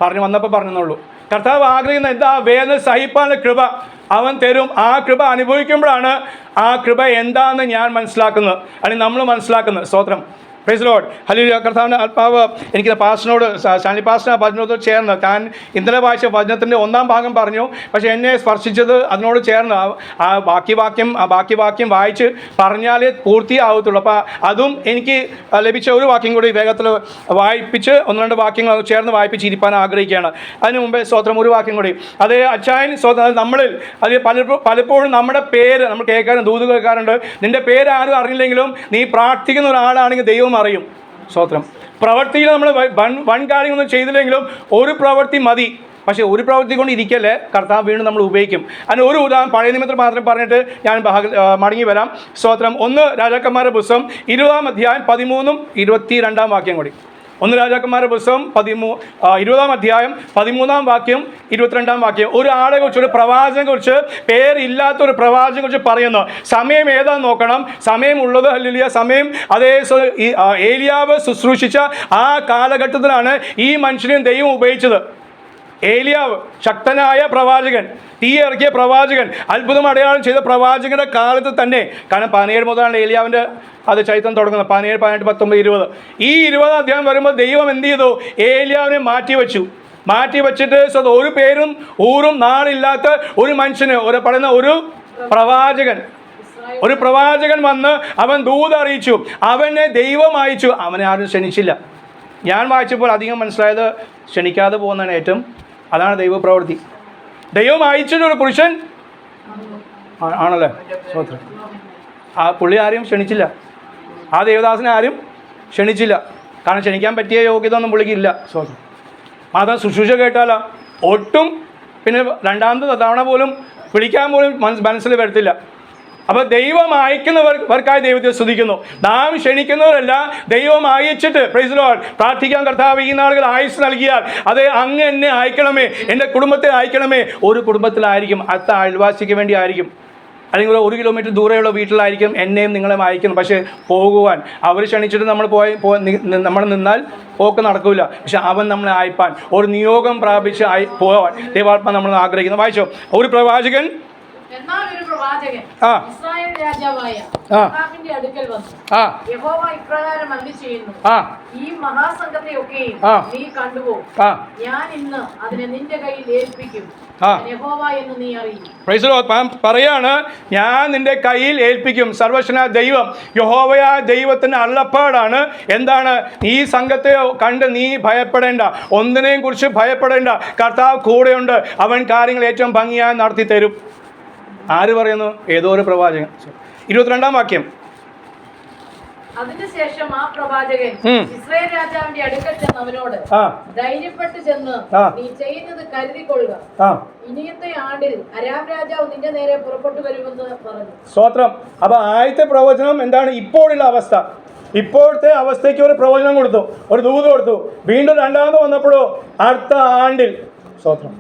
പറഞ്ഞു വന്നപ്പോൾ പറഞ്ഞെന്നുള്ളൂ. കർത്താവ് ആഗ്രഹിക്കുന്ന എന്താ? വേദന സഹിപ്പാനുള്ള കൃപ അവൻ തരും. ആ കൃപ അനുഭവിക്കുമ്പോഴാണ് ആ കൃപ എന്താണെന്ന് ഞാൻ മനസ്സിലാക്കുന്നത്, അല്ലെങ്കിൽ നമ്മൾ മനസ്സിലാക്കുന്നത്. സ്തോത്രം. Praise Lord. ഹല്ലേലൂയ. കർത്താവിൻ്റെ ആത്മാവ് എനിക്ക് പാസ്റ്ററിനോട്, സ്റ്റാൻലി പാസ്റ്റർ വചനത്തോട് ചേർന്ന്, താൻ ഇന്നലെ വായിച്ച വചനത്തിൻ്റെ 1-ാം ഭാഗം പറഞ്ഞു, പക്ഷേ എന്നെ സ്പർശിച്ചത് അതിനോട് ചേർന്ന് ആ ബാക്കി വാക്യം വായിച്ച് പറഞ്ഞാലേ പൂർത്തിയാവത്തുള്ളൂ. അപ്പോൾ അതും എനിക്ക് ലഭിച്ച ഒരു വാക്യം കൂടി വേഗത്തിൽ വായിപ്പിച്ച് 1-2 വാക്യങ്ങൾ ചേർന്ന് വായിപ്പിച്ച് ഇരിപ്പാൻ ആഗ്രഹിക്കുകയാണ്. അതിന് മുമ്പേ സ്തോത്രം ഒരു വാക്യം കൂടി. അതേ അച്ചായൻ സ്തോത്രം. നമ്മളിൽ അത് പലപ്പോഴും നമ്മുടെ പേര് നമ്മൾ കേൾക്കാറുണ്ട്, ദൂത് കേൾക്കാറുണ്ട്. നിൻ്റെ പേര് ആരും അറിഞ്ഞില്ലെങ്കിലും നീ പ്രാർത്ഥിക്കുന്ന ഒരാളാണെങ്കിൽ ദൈവം അറിയും. സ്തോത്രം. പ്രവൃത്തിയിൽ നമ്മൾ വൻ കാര്യങ്ങളൊന്നും ചെയ്തില്ലെങ്കിലും ഒരു പ്രവൃത്തി മതി. പക്ഷേ ഒരു പ്രവൃത്തി കൊണ്ട് ഇരിക്കല്ലേ, കർത്താവ് വീണ്ടും നമ്മൾ ഉപയോഗിക്കും. അതിന് ഒരു ഉദാഹരണം പഴയ നിമിത്തം മാത്രം പറഞ്ഞിട്ട് ഞാൻ മടങ്ങി വരാം. സ്തോത്രം. 1 രാജാക്കന്മാരുടെ പുസ്തകം 20-ാം അധ്യായം 13-ഉം 22-ാം വാക്യം കൂടി. 1 രാജാക്കന്മാരുടെ പുസ്തകം 20-ാം അധ്യായം 13-ാം വാക്യം 22-ാം വാക്യം. ഒരു ആളെ കുറിച്ച്, ഒരു പ്രവാചകനെ കുറിച്ച്, പേരില്ലാത്ത ഒരു പ്രവാചകനെ കുറിച്ച് പറയുന്നു. സമയം ഏതാന്ന് നോക്കണം. സമയമുള്ളത് ഹല്ലേലൂയ സമയം അതേ ഏലിയാവ് ശുശ്രൂഷിച്ച ആ കാലഘട്ടത്തിലാണ് ഈ മനുഷ്യനെയും ദൈവം ഉപയോഗിച്ചത്. ഏലിയാവ് ശക്തനായ പ്രവാചകൻ, തീ ഇറക്കിയ പ്രവാചകൻ, അത്ഭുതം അടയാളം ചെയ്ത പ്രവാചകന്റെ കാലത്ത് തന്നെ. കാരണം 17 മുതലാണ് ഏലിയാവിൻ്റെ ചരിത്രം തുടങ്ങുന്നത്. 17, 18, 19, 20. ഈ 20-ാം അധ്യായം വരുമ്പോൾ ദൈവം എന്ത് ചെയ്തു? ഏലിയാവിനെ മാറ്റി വെച്ചിട്ട് ഒരു പേരും ഊരും നാളില്ലാത്ത ഒരു മനുഷ്യന്, പറയുന്ന ഒരു പ്രവാചകൻ വന്ന് അവൻ ദൂത് അറിയിച്ചു. അവനെ ദൈവം അയച്ചു. അവനെ ആരും ക്ഷണിച്ചില്ല. ഞാൻ വായിച്ചപ്പോൾ അധികം മനസ്സിലായത് ക്ഷണിക്കാതെ പോകുന്നതാണ് ഏറ്റവും. അതാണ് ദൈവപ്രവൃത്തി. ദൈവം അയച്ചിട്ടൊരു പുരുഷൻ ആണല്ലേ. സ്തോത്രം. ആ പുള്ളി ആരെയും ക്ഷണിച്ചില്ല. ആ ദേവദാസനെ ആരും ക്ഷണിച്ചില്ല. കാരണം ക്ഷണിക്കാൻ പറ്റിയ യോഗ്യത ഒന്നും പുള്ളിക്കില്ല. സ്തോത്രം. മാത്രം ശുശ്രൂഷ കേട്ടാലോ ഒട്ടും, പിന്നെ രണ്ടാമത്തെ തവണ പോലും വിളിക്കാൻ പോലും മനസ്സിൽ വരത്തില്ല. അപ്പോൾ ദൈവം അയക്കുന്നവർക്കായി ദൈവത്തെ സ്തുതിക്കുന്നു. നാം ക്ഷണിക്കുന്നവരല്ല, ദൈവം അയച്ചിട്ട് പ്രൈസ് ലോർഡ് പ്രാർത്ഥിക്കാൻ. കർത്താവ് ഈ നാളുകൾ ആയുസ് നൽകിയാൽ അത് അങ്ങ് എന്നെ അയക്കണമേ, എൻ്റെ കുടുംബത്തെ അയക്കണമേ. ഒരു കുടുംബത്തിലായിരിക്കും, അടുത്ത അയൽവാസിക്ക് വേണ്ടി ആയിരിക്കും, അല്ലെങ്കിൽ 1 കിലോമീറ്റർ ദൂരെയുള്ള വീട്ടിലായിരിക്കും എന്നെയും നിങ്ങളെയും അയക്കുന്നു. പക്ഷേ പോകുവാൻ അവർ ക്ഷണിച്ചിട്ട് നമ്മൾ നിന്നാൽ പോക്ക് നടക്കില്ല. പക്ഷെ അവൻ നമ്മളെ അയപ്പാൻ, ഒരു നിയോഗം പ്രാപിച്ച് പോകാൻ ദൈവാത്മാ നമ്മൾ ആഗ്രഹിക്കുന്നു. വായിച്ചോ. ഒരു പ്രവാചകൻ എന്നാൽ ഒരു പ്രവാചകൻ ആ ഇസ്രായേൽ രാജാവായ ആ ആഹാബിന്റെ അടുക്കൽ വന്നു, ആ യഹോവ ഇപ്രകാരം അരുളി ചെയ്യുന്നു, ആ ഈ മഹാസംഘത്തെയൊക്കെയും ആ. നീ കണ്ടുപോ. ആ ഞാൻ ഇന്ന് അതിനെ നിന്റെ കയ്യിൽ ഏൽപ്പിക്കും. ആ. ഞാൻ യഹോവ എന്ന് നീ അറിയും. Praise the Lord. പറയാണ്, ഞാൻ നിന്റെ കയ്യിൽ ഏൽപ്പിക്കും. സർവ്വശക്തനായ ദൈവം, യഹോവയായ ദൈവത്തിന് അരുളപ്പാടാണ്. എന്താണ്? ഈ സംഘത്തെ കണ്ട് നീ ഭയപ്പെടേണ്ട, ഒന്നിനെയും കുറിച്ച് ഭയപ്പെടേണ്ട. കർത്താവ് കൂടെയുണ്ട്, അവൻ കാര്യങ്ങൾ ഏറ്റവും ഭംഗിയായി നടത്തി തരും. ആര് പറയുന്നു? ഏതോ ഒരു പ്രവാചകൻ. 22-ാം വാക്യം. അതിനുശേഷം ആ പ്രവാചകൻ ഇസ്രായേൽ രാജാവിന്റെ അടുക്കൽ ചെന്ന് അവനോട്, ധൈര്യപ്പെട്ട് ചെന്ന് നീ ചെയ്യുന്നത് കരുതിക്കൊള്ളുക. ഇനിയത്തെ ആണ്ടിൽ അരാം രാജാവ് നിന്റെ നേരെ പുറപ്പെട്ടു വരുമെന്ന് പറഞ്ഞു. സ്തോത്രം. അപ്പൊ ആദ്യത്തെ പ്രവചനം എന്താണ്? ഇപ്പോഴുള്ള അവസ്ഥ. ഇപ്പോഴത്തെ അവസ്ഥയ്ക്ക് ഒരു പ്രവചനം കൊടുത്തു, ഒരു ദൂത് കൊടുത്തു. വീണ്ടും രണ്ടാമത് വന്നപ്പോഴോ അടുത്ത ആണ്ടിൽ, സ്തോത്രം,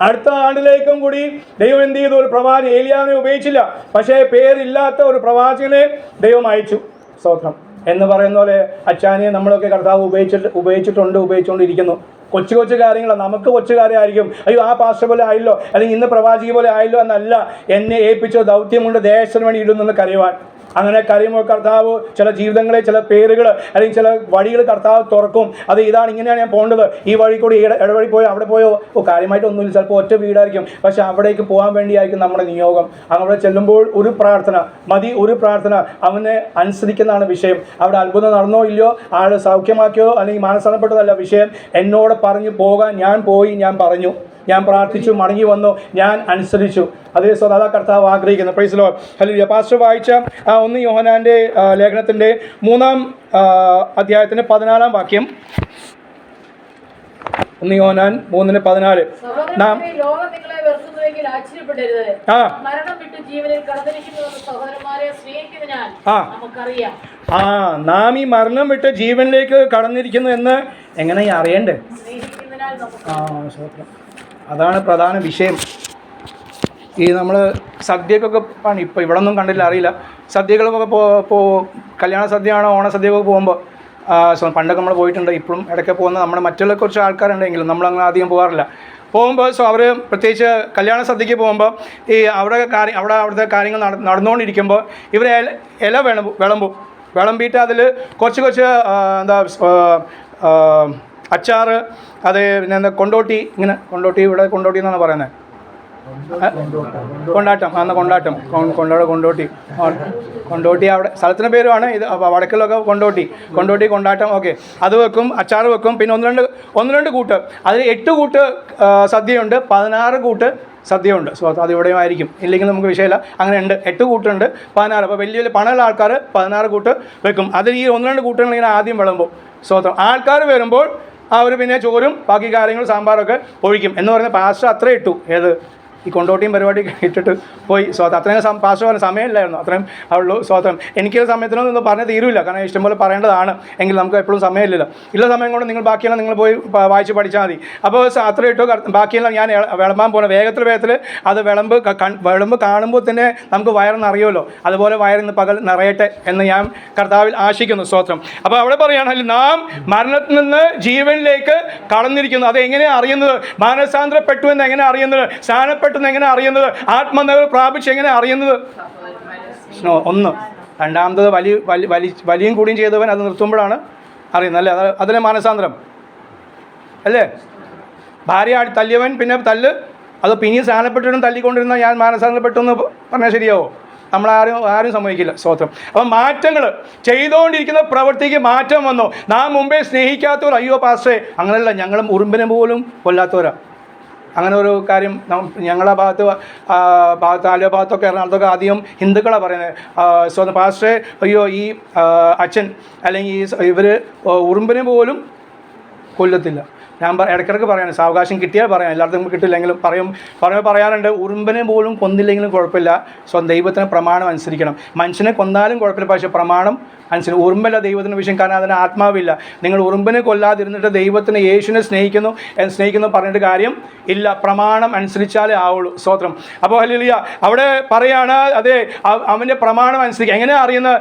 അടുത്ത ആണ്ടിലേക്കും കൂടി ദൈവം എന്ത് ചെയ്തു? ഒരു പ്രവാചകൻ, ഏലിയാവിനെ ഉപയോഗിച്ചില്ല, പക്ഷേ പേരില്ലാത്ത ഒരു പ്രവാചകനെ ദൈവം അയച്ചു. സ്തോത്രം. എന്ന് പറയുന്ന പോലെ അച്ചാനിയെ നമ്മളൊക്കെ കർത്താവ് ഉപയോഗിച്ചുകൊണ്ടിരിക്കുന്നു. കൊച്ചു കൊച്ചു കാര്യങ്ങളാണ്. നമുക്ക് കൊച്ചു കാര്യമായിരിക്കും. അയ്യോ, ആ പാസ്റ്റർ പോലെ ആയില്ലോ, അല്ലെങ്കിൽ ഇന്ന് പ്രവാചക പോലെ ആയില്ലോ എന്നല്ല. എന്നെ ഏൽപ്പിച്ച ദൗത്യം കൊണ്ട് ദേശത്തിന് വേണ്ടി ഇടുന്നെന്ന് കരയുവാൻ. അങ്ങനെ കരയുമ്പോൾ കർത്താവ് ചില ജീവിതങ്ങളെ, ചില പേരുകൾ, അല്ലെങ്കിൽ ചില വഴികൾ കർത്താവ് തുറക്കും. അത് ഇതാണ്, ഇങ്ങനെയാണ് ഞാൻ പോകേണ്ടത്, ഈ വഴി കൂടി ഇടവഴി പോയോ അവിടെ പോയോ, കാര്യമായിട്ടൊന്നുമില്ല, ചിലപ്പോൾ ഒറ്റ വീടായിരിക്കും, പക്ഷെ അവിടേക്ക് പോകാൻ വേണ്ടിയായിരിക്കും നമ്മുടെ നിയോഗം. അവിടെ ചെല്ലുമ്പോൾ ഒരു പ്രാർത്ഥന മതി, ഒരു പ്രാർത്ഥന. അവനെ അനുസരിക്കുന്നതാണ് വിഷയം. അവിടെ അത്ഭുതം നടന്നോ ഇല്ലയോ, ആൾ സൗഖ്യമാക്കിയോ അല്ലെങ്കിൽ മാനസാന്തപ്പെട്ടതല്ല വിഷയം. എന്നോട് പറഞ്ഞു പോകാൻ, ഞാൻ പോയി, ഞാൻ പറഞ്ഞു, ഞാൻ പ്രാർത്ഥിച്ചു, മടങ്ങി വന്നു, ഞാൻ അനുസരിച്ചു. അതേ അതാ കർത്താവ് ആഗ്രഹിക്കുന്നു. Praise the Lord. Hallelujah. Pastor വായിച്ച 1 യോഹന്നാന്റെ ലേഖനത്തിൻ്റെ 3-ാം അധ്യായത്തിൻ്റെ 14-ാം വാക്യം. 1 യോഹന്നാൻ 3:14. നാം ലോകം നിങ്ങളെ വെറുക്കുന്നുവെങ്കിൽ ആശ്ചര്യപ്പെടരുത്. മരണം വിട്ട് ജീവനിൽ കടന്നിരിക്കുന്നുവെന്ന് സഹോദരന്മാരെ സ്നേഹിക്കുന്നതിനാൽ നമുക്കറിയാം. നാം ഈ മരണം വിട്ട് ജീവനിലേക്ക് കടന്നിരിക്കുന്നു എന്ന് എങ്ങനെ അറിയണ്ടേ? സ്നേഹിക്കുന്നതിനാൽ നമുക്ക്. അതാണ് പ്രധാന വിഷയം. ഈ നമ്മൾ സദ്യക്കൊക്കെ ഇപ്പോൾ ഇവിടെ ഒന്നും കണ്ടില്ല, അറിയില്ല. സദ്യകളൊക്കെ കല്യാണ സദ്യയാണോ ഓണസദ്യയൊക്കെ പോകുമ്പോൾ പണ്ടൊക്കെ നമ്മൾ പോയിട്ടുണ്ട്, ഇപ്പോഴും ഇടയ്ക്ക് പോകുന്ന നമ്മുടെ മറ്റുള്ള കുറച്ച് ആൾക്കാരുണ്ടെങ്കിലും നമ്മളങ്ങനെ അധികം പോകാറില്ല. പോകുമ്പോൾ അവർ പ്രത്യേകിച്ച് കല്യാണ സദ്യക്ക് പോകുമ്പോൾ ഈ അവിടുത്തെ കാര്യങ്ങൾ നടന്നുകൊണ്ടിരിക്കുമ്പോൾ ഇവർ ഇല വിളമ്പിയിട്ട് അതിൽ കുറച്ച് അച്ചാറ്, അത് പിന്നെ എന്താ കൊണ്ടോട്ടി, ഇങ്ങനെ ഇവിടെ കൊണ്ടോട്ടി എന്നാണ് പറയുന്നത്, കൊണ്ടോട്ടി അവിടെ സ്ഥലത്തിൻ്റെ പേരുമാണ്. ഇത് വടക്കിലൊക്കെ കൊണ്ടോട്ടി ഓക്കെ. അത് വെക്കും, അച്ചാറ് വെക്കും. പിന്നെ ഒന്ന് രണ്ട് കൂട്ട്, അതിൽ 8 കൂട്ട് സദ്യയുണ്ട്, 16 കൂട്ട് സദ്യയുണ്ട്. സോ അതിവിടെയും ആയിരിക്കും, ഇല്ലെങ്കിൽ നമുക്ക് വിഷയമില്ല. അങ്ങനെ ഉണ്ട്, 8 കൂട്ടുണ്ട്, 16. അപ്പോൾ വലിയ പണമുള്ള ആൾക്കാർ 16 കൂട്ട് വെക്കും. അതിൽ ഈ 1-2 കൂട്ടുകൾ ഇങ്ങനെ ആദ്യം വിളമ്പും. സ്വന്തം ആൾക്കാർ വരുമ്പോൾ അവർ പിന്നെ ചോറും ബാക്കി കാര്യങ്ങളും സാമ്പാറൊക്കെ ഒഴിക്കും. എന്ന് പറയുന്ന പാസ്റ്റർ അത്ര ഇട്ടു, ഏത് ഈ കൊണ്ടോട്ടിയും പരിപാടി ഇട്ടിട്ട് പോയി. സ്വതം അത്രയും പാസ്റ്റർ പറഞ്ഞ സമയമില്ലായിരുന്നു, അത്രയും ഉള്ളൂ. സ്വതം എനിക്ക് സമയത്തിനൊന്നും പറഞ്ഞ് തീരുമില്ല, കാരണം ഇഷ്ടംപോലെ പറയേണ്ടതാണ്. എങ്കിൽ നമുക്ക് എപ്പോഴും സമയമില്ലല്ലോ. ഇല്ല സമയം കൊണ്ട് നിങ്ങൾ ബാക്കിയെല്ലാം നിങ്ങൾ പോയി വായിച്ച് പഠിച്ചാൽ മതി. അപ്പോൾ അത്ര ഇട്ടു. ബാക്കിയെല്ലാം ഞാൻ വിളമ്പാൻ പോകണം. വേഗത്തിൽ അത് വിളമ്പ് കാണുമ്പോൾ തന്നെ നമുക്ക് വയറെന്നറിയുമല്ലോ. അതുപോലെ വയറിന്ന് പകൽ നിറയട്ടെ എന്ന് ഞാൻ കർത്താവിൽ ആശിക്കുന്നു. സ്തോത്രം. അപ്പോൾ അവിടെ പറയുകയാണെങ്കിൽ നാം മരണത്തിൽ നിന്ന് ജീവനിലേക്ക് കടന്നിരിക്കുന്നു. അത് എങ്ങനെയാണ് അറിയുന്നത്? മാനസാന്തരപ്പെട്ടു എന്ന് എങ്ങനെ അറിയുന്നത്? സ്നാനപ്പെട്ടു എങ്ങനെ അറിയുന്നത്? ആത്മനിർഭർ പ്രാപിച്ച് എങ്ങനെ അറിയുന്നത്? ഒന്ന്. രണ്ടാമത്തത് വലിയും കൂടിയും ചെയ്തവൻ അത് നിർത്തുമ്പോഴാണ് അറിയുന്നത്, അല്ലേ? അതിലെ മാനസാന്തരം അല്ലേ? ഭാര്യ തല്ലിയവൻ പിന്നെ അത് പിന്നെയും സ്നാനപ്പെട്ടിട്ടും തല്ലിക്കൊണ്ടിരുന്ന ഞാൻ മാനസാന്തരപ്പെട്ടു എന്ന് പറഞ്ഞാൽ ശരിയാവോ? ആരും സമ്മതിക്കില്ല. സ്തോത്രം. അപ്പം മാറ്റങ്ങൾ ചെയ്തുകൊണ്ടിരിക്കുന്ന പ്രവൃത്തിക്ക് മാറ്റം വന്നു. നാം മുമ്പേ സ്നേഹിക്കാത്തവർ, അയ്യോ പാസ്റ്റേ അങ്ങനെയല്ല, ഞങ്ങളും ഉറുമ്പിനെ പോലും കൊല്ലാത്തവരാ. അങ്ങനെ ഒരു കാര്യം ഞങ്ങളുടെ ആലോ ഭാഗത്തൊക്കെ എറണാകുളത്തൊക്കെ അധികം ഹിന്ദുക്കളാണ് പറയുന്നത്. സ്വന്തം പാസ്റ്റേ അയ്യോ ഈ അച്ഛൻ അല്ലെങ്കിൽ ഇവർ ഉറുമ്പിനെ പോലും കൊല്ലത്തില്ല. ഞാൻ ഇടയ്ക്കിടയ്ക്ക് പറയാണ്, സാവകാശം കിട്ടിയാൽ പറയാം, എല്ലായിടത്തും കിട്ടില്ലെങ്കിലും പറയാറുണ്ട്. ഉറുമ്പിനെ പോലും കൊന്നില്ലെങ്കിലും കുഴപ്പമില്ല, സ്വന്തം ദൈവത്തിന് പ്രമാണം അനുസരിക്കണം. മനുഷ്യനെ കൊന്നാലും കുഴപ്പമില്ല, പക്ഷേ പ്രമാണം അനുസരിച്ച്. ഉറുമ്പല്ല ദൈവത്തിൻ്റെ വിഷയം, കാരണം അതിന് ആത്മാവില്ല. നിങ്ങൾ ഉറുമ്പിനെ കൊല്ലാതിരുന്നിട്ട് ദൈവത്തിന് യേശുവിനെ സ്നേഹിക്കുന്നു പറഞ്ഞിട്ട് കാര്യം ഇല്ല. പ്രമാണം അനുസരിച്ചാലേ ആവുള്ളൂ. സ്തോത്രം. അപ്പോൾ ഹല്ലേലൂയ. അവിടെ പറയാണ്, അതെ അവൻ്റെ പ്രമാണം അനുസരിക്കുക. എങ്ങനെയാണ് അറിയുന്നത്?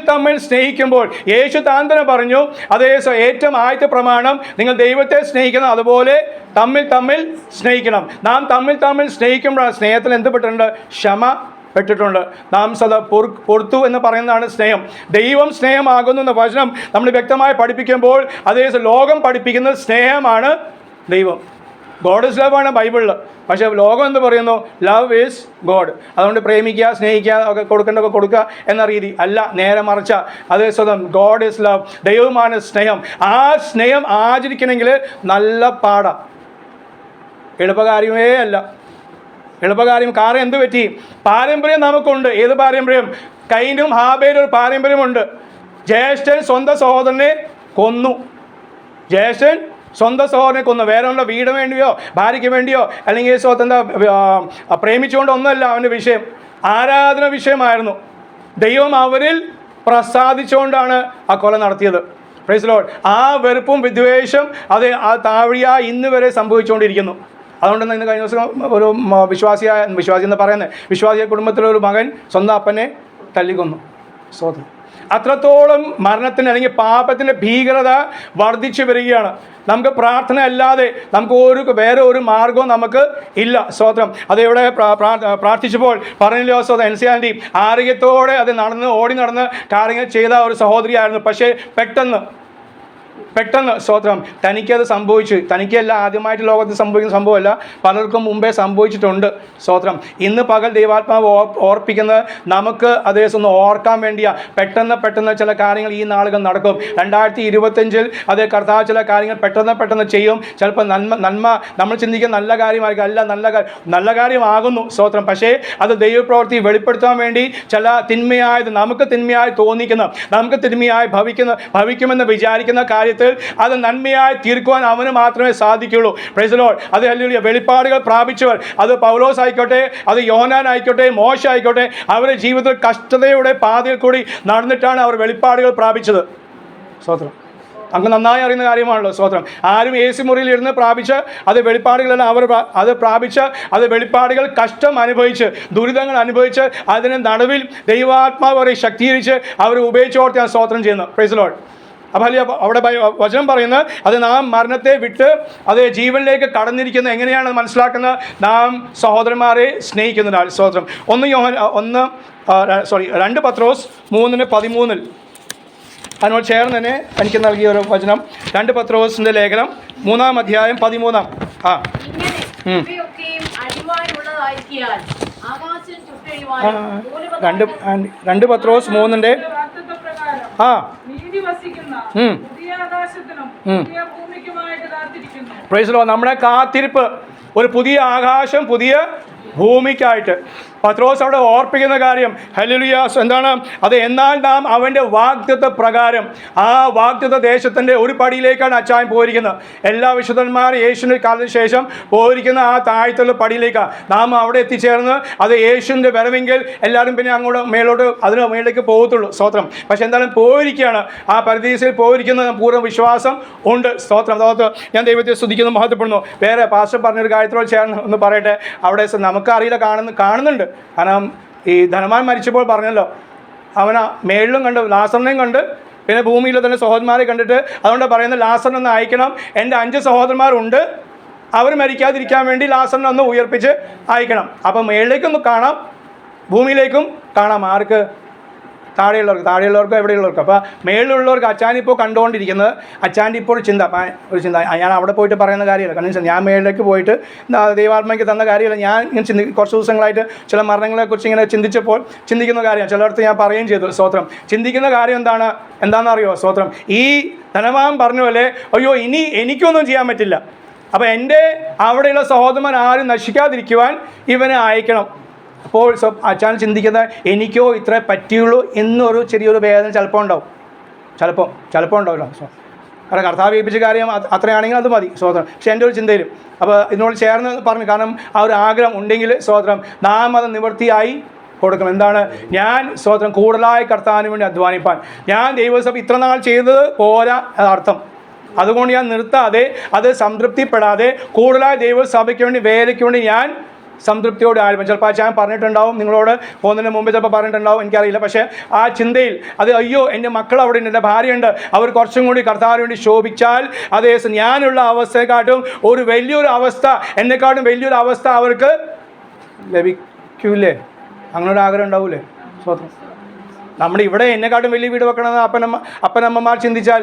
തമ്മിൽ സ്നേഹിക്കുമ്പോൾ. യേശു താൻ തന്നെ പറഞ്ഞു, അതേ ഏറ്റവും ആദ്യത്തെ പ്രമാണം, നിങ്ങൾ ദൈവത്തെ സ്നേഹിക്കണം, അതുപോലെ തമ്മിൽ സ്നേഹിക്കണം. നാം തമ്മിൽ സ്നേഹിക്കുമ്പോഴാണ് സ്നേഹത്തിൽ എന്ത് പെട്ടിട്ടുണ്ട്? ക്ഷമ പെട്ടിട്ടുണ്ട്. നാം സദാ പൊറുത്തു എന്ന് പറയുന്നതാണ് സ്നേഹം. ദൈവം സ്നേഹമാകുന്നു എന്ന വചനം നമ്മൾ വ്യക്തമായി പഠിപ്പിക്കുമ്പോൾ അതേ ലോകം പഠിപ്പിക്കുന്നത് സ്നേഹമാണ് ദൈവം. ഗോഡ് ഇസ് ലവ് ആണ് ബൈബിളിൽ. പക്ഷേ ലോകം എന്ന് പറയുന്നു ലവ് ഈസ് ഗോഡ്. അതുകൊണ്ട് പ്രേമിക്കുക, സ്നേഹിക്കുക, ഒക്കെ കൊടുക്കേണ്ടതൊക്കെ കൊടുക്കുക എന്ന രീതി അല്ല, നേരെ മറിച്ച അതേ സ്വതം ഗോഡ് ഈസ് ലവ്, ദൈവമാണ് സ്നേഹം. ആ സ്നേഹം ആചരിക്കണമെങ്കിൽ നല്ല പാടാം, എളുപ്പകാര്യമേ അല്ല. എളുപ്പകാര്യം കാരണം എന്ത് പറ്റി? പാരമ്പര്യം നമുക്കുണ്ട്. ഏത് പാരമ്പര്യം? കൈനും ഹാബേലും ഒരു പാരമ്പര്യമുണ്ട്. ജ്യേഷ്ഠൻ സ്വന്തം സഹോദരനെ കൊന്നു. ജ്യേഷ്ഠൻ സ്വന്തം സഹോദരനെ കൊന്നു. വേറെ ഉള്ള വീട് വേണ്ടിയോ ഭാര്യയ്ക്ക് വേണ്ടിയോ അല്ലെങ്കിൽ സ്വന്തം പ്രേമിച്ചുകൊണ്ടൊന്നുമല്ല അവൻ്റെ വിഷയം. ആരാധന വിഷയമായിരുന്നു. ദൈവം അവരിൽ പ്രസാദിച്ചുകൊണ്ടാണ് ആ കൊല നടത്തിയത്. Praise Lord. ആ വെറുപ്പും വിദ്വേഷം അത് ആ താഴ്ച ഇന്ന് വരെ സംഭവിച്ചുകൊണ്ടിരിക്കുന്നു. അതുകൊണ്ട് ഇന്ന് കഴിഞ്ഞ ദിവസം ഒരു വിശ്വാസി എന്ന് പറയുന്നത് വിശ്വാസിയ കുടുംബത്തിലൊരു മകൻ സ്വന്തം അപ്പനെ തല്ലിക്കൊന്നു. സ്വതം അത്രത്തോളം മരണത്തിന് അല്ലെങ്കിൽ പാപത്തിൻ്റെ ഭീകരത വർദ്ധിച്ചു വരികയാണ്. നമുക്ക് പ്രാർത്ഥന അല്ലാതെ നമുക്ക് വേറെ ഒരു മാർഗവും നമുക്ക് ഇല്ല. സ്തോത്രം. അതെവിടെ പ്രാർത്ഥിച്ചപ്പോൾ പറഞ്ഞല്ലോ സ്വതം എൻസിയാൻറ്റി ആരോഗ്യത്തോടെ അത് ഓടി നടന്ന് കാര്യങ്ങൾ ചെയ്ത ഒരു സഹോദരിയായിരുന്നു. പക്ഷേ പെട്ടെന്ന് സ്തോത്രം തനിക്കത് സംഭവിച്ചു. തനിക്കല്ല ആദ്യമായിട്ട് ലോകത്ത് സംഭവിക്കുന്ന സംഭവമല്ല, പലർക്കും മുമ്പേ സംഭവിച്ചിട്ടുണ്ട്. സ്തോത്രം. ഇന്ന് പകൽ ദൈവാത്മാവ് ഓർപ്പിക്കുന്നത് നമുക്ക് അതേ ഒന്ന് ഓർക്കാൻ വേണ്ടിയാണ്. പെട്ടെന്ന് ചില കാര്യങ്ങൾ ഈ നാളുകൾ നടക്കും. 2025 അതേ കർത്താവ് ചില കാര്യങ്ങൾ പെട്ടെന്ന് ചെയ്യും. ചിലപ്പോൾ നന്മ നമ്മൾ ചിന്തിക്കുന്ന നല്ല കാര്യമായിരിക്കും. അല്ല, നല്ല കാര്യമാകുന്നു. സ്തോത്രം. പക്ഷേ അത് ദൈവപ്രവൃത്തി വെളിപ്പെടുത്താൻ വേണ്ടി ചില തിന്മയായത് നമുക്ക് തിന്മയായി തോന്നിക്കുന്ന, നമുക്ക് തിന്മയായി ഭവിക്കുമെന്ന് വിചാരിക്കുന്ന കാര്യത്തിൽ അത് നന്മയായി തീർക്കുവാൻ അവന് മാത്രമേ സാധിക്കുകയുള്ളൂ. Praise the Lord. അത് ഹല്ലേലൂയ. വെളിപ്പാടുകൾ പ്രാപിച്ചവർ, അത് പൗലോസ് ആയിക്കോട്ടെ, അത് യോഹന്നാൻ ആയിക്കോട്ടെ, മോശ ആയിക്കോട്ടെ, അവരുടെ ജീവിതത്തിൽ കഷ്ടതയുടെ പാതയിൽ കൂടി നടന്നിട്ടാണ് അവർ വെളിപ്പാടുകൾ പ്രാപിച്ചത്. സ്തോത്രം. നമുക്ക് നന്നായി അറിയുന്ന കാര്യമാണല്ലോ. സ്തോത്രം. ആരും AC മുറിയിൽ ഇരുന്ന് പ്രാപിച്ച അത് വെളിപ്പാടുകളെല്ലാം അത് പ്രാപിച്ച അത് വെളിപ്പാടുകൾ കഷ്ടം അനുഭവിച്ച്, ദുരിതങ്ങൾ അനുഭവിച്ച്, അതിന് നടുവിൽ ദൈവാത്മാവ് അവരെ ശക്തീകരിച്ച് അവർ ഉപയോഗിച്ചോർത്ത് സ്തോത്രം ചെയ്യുന്നു. Praise the Lord. അപ്പോൾ അവിടെ വചനം പറയുന്നത് അത് നാം മരണത്തെ വിട്ട് അത് ജീവനിലേക്ക് കടന്നിരിക്കുന്നത് എങ്ങനെയാണ് മനസ്സിലാക്കുന്നത്? നാം സഹോദരന്മാരെ സ്നേഹിക്കുന്നതിനാൽ. സ്തോത്രം. 2 പത്രോസ് 3:13 അതിനോട് ചേർന്ന് തന്നെ എനിക്ക് നൽകിയ ഒരു വചനം. 2 പത്രോസിൻ്റെ ലേഖനം 3-ാം അധ്യായം 13. രണ്ട് പത്രോസ് 3-ന്റെ പ്രൈസ് ദി ലോർഡ്. നമ്മുടെ കാത്തിരിപ്പ് ഒരു പുതിയ ആകാശം, പുതിയ ഭൂമിക്കായിട്ട്. പത്രോസ് അവിടെ ഓർപ്പിക്കുന്ന കാര്യം ഹല്ലേലൂയ എന്താണ്? അത് എന്നാൽ നാം അവൻ്റെ വാഗ്ദത്ത പ്രകാരം ആ വാഗ്ദത്ത ദേശത്തിൻ്റെ ഒരു പടിയിലേക്കാണ് അച്ചായൻ പോയിരിക്കുന്നത്. എല്ലാ വിശുദ്ധന്മാരും യേശുവിൻ്റെ കാലത്തിന് ശേഷം പോയിരിക്കുന്ന ആ താഴത്തുള്ള പടിയിലേക്കാണ് നാം അവിടെ എത്തിച്ചേർന്ന്. അത് യേശുവിൻ്റെ വരവെങ്കിൽ എല്ലാവരും പിന്നെ അങ്ങോട്ട് അതിന് മേളിലേക്ക് പോകത്തുള്ളൂ. സ്തോത്രം. പക്ഷെ എന്തായാലും പോയിരിക്കുകയാണ്, ആ പരദീസയിൽ പോയിരിക്കുന്നത് പൂർണ്ണ വിശ്വാസം ഉണ്ട്. സ്തോത്രം. ഞാൻ ദൈവത്തെ സ്തുതിക്കുന്നു, മഹത്വപ്പെടുന്നു. വേറെ പാസ്റ്റർ പറഞ്ഞൊരു കാര്യത്തോട് ചേർന്ന് ഒന്ന് പറയട്ടെ. അവിടെ നമുക്കറിയില്ല, കാണുന്നുണ്ട്. കാരണം ഈ ധനവാൻ മരിച്ചപ്പോൾ പറഞ്ഞല്ലോ, അവൻ മേളിലും കണ്ട്, ലാസറിനെയും കണ്ട്, പിന്നെ ഭൂമിയിൽ തന്നെ സഹോദരന്മാരെ കണ്ടിട്ട് അതുകൊണ്ട് പറയുന്നത് ലാസറിനെ ഒന്ന് അയക്കണം. എൻ്റെ 5 സഹോദരന്മാരുണ്ട്, അവർ മരിക്കാതിരിക്കാൻ വേണ്ടി ലാസറിനെ ഒന്ന് ഉയർപ്പിച്ച് അയക്കണം. അപ്പം മേളിലേക്കൊന്ന് കാണാം, ഭൂമിയിലേക്കും കാണാം. ആർക്ക്? താഴെയുള്ളവർക്ക് എവിടെയുള്ളവർക്ക്. അപ്പോൾ മേളിലുള്ളവർക്ക് അച്ചാനിപ്പോൾ കണ്ടുകൊണ്ടിരിക്കുന്നത്, അച്ചാൻ്റെ ഇപ്പോൾ ഒരു ചിന്ത. ഞാൻ അവിടെ പോയിട്ട് പറയുന്ന കാര്യമല്ല. കാരണം ഞാൻ മേളിലേക്ക് പോയിട്ട് ദൈവാത്മയ്ക്ക് തന്ന കാര്യമല്ല. ഞാൻ ഇങ്ങനെ കുറച്ച് ദിവസങ്ങളായിട്ട് ചില മരണങ്ങളെക്കുറിച്ച് ഇങ്ങനെ ചിന്തിക്കുന്ന കാര്യമാണ്. ചിലയിടത്ത് ഞാൻ പറയുകയും ചെയ്തു. സ്തോത്രം. ചിന്തിക്കുന്ന കാര്യം എന്താണെന്നറിയോ? സ്തോത്രം. ഈ ധനവാൻ പറഞ്ഞ പോലെ അയ്യോ ഇനി എനിക്കൊന്നും ചെയ്യാൻ പറ്റില്ല, അപ്പോൾ എൻ്റെ അവിടെയുള്ള സഹോദരന്മാർ ആരും നശിക്കാതിരിക്കുവാൻ ഇവനെ അയക്കണം. അപ്പോൾ അച്ഛൻ ചിന്തിക്കുന്നത് എനിക്കോ ഇത്രേ പറ്റിയുള്ളൂ എന്നൊരു ചെറിയൊരു വേദന ചിലപ്പോൾ ഉണ്ടാവില്ല. കാരണം കർത്താവ് ഏൽപ്പിച്ച കാര്യം അത്രയാണെങ്കിൽ അത് മതി. സ്തോത്രം. പക്ഷേ എൻ്റെ ഒരു ചിന്തയിലും അപ്പോൾ ഇതിനോട് ചേർന്ന് പറഞ്ഞു. കാരണം ആ ഒരു ആഗ്രഹം ഉണ്ടെങ്കിൽ സ്തോത്രം നാം അത് നിവൃത്തിയായി കൊടുക്കണം. എന്താണ്? ഞാൻ സ്തോത്രം കൂടുതലായി കർത്താവിന് വേണ്ടി അധ്വാനിപ്പാൻ. ഞാൻ ദൈവസഭ ഇത്ര നാൾ ചെയ്തത് പോരാ അർത്ഥം. അതുകൊണ്ട് ഞാൻ നിർത്താതെ, അത് സംതൃപ്തിപ്പെടാതെ കൂടുതലായി ദൈവസഭയ്ക്ക് വേണ്ടി, വേലയ്ക്ക് വേണ്ടി ഞാൻ സംതൃപ്തിയോടെ ആയിരിക്കും. ചിലപ്പോൾ അച്ചായൻ പറഞ്ഞിട്ടുണ്ടാവും, നിങ്ങളോട് പോകുന്നതിന് മുമ്പ് ചിലപ്പോൾ പറഞ്ഞിട്ടുണ്ടാവും, എനിക്കറിയില്ല. പക്ഷേ ആ ചിന്തയിൽ അത് അയ്യോ എൻ്റെ മക്കൾ അവിടെ ഉണ്ട്, എൻ്റെ ഭാര്യയുണ്ട്, അവർ കുറച്ചും കൂടി കർത്താവിന് വേണ്ടി ശോഭിച്ചാൽ അതേ ഞാനുള്ള അവസ്ഥയെക്കാട്ടും ഒരു വലിയൊരു അവസ്ഥ, എന്നെക്കാട്ടും വലിയൊരു അവസ്ഥ അവർക്ക് ലഭിക്കൂലേ? അങ്ങനെ ഒരു ആഗ്രഹം ഉണ്ടാവൂലേ? സ്വന്തം നമ്മുടെ ഇവിടെ എന്നെക്കാട്ടും വലിയ വീട് വെക്കണമെന്ന് അപ്പനമ്മമാർ ചിന്തിച്ചാൽ,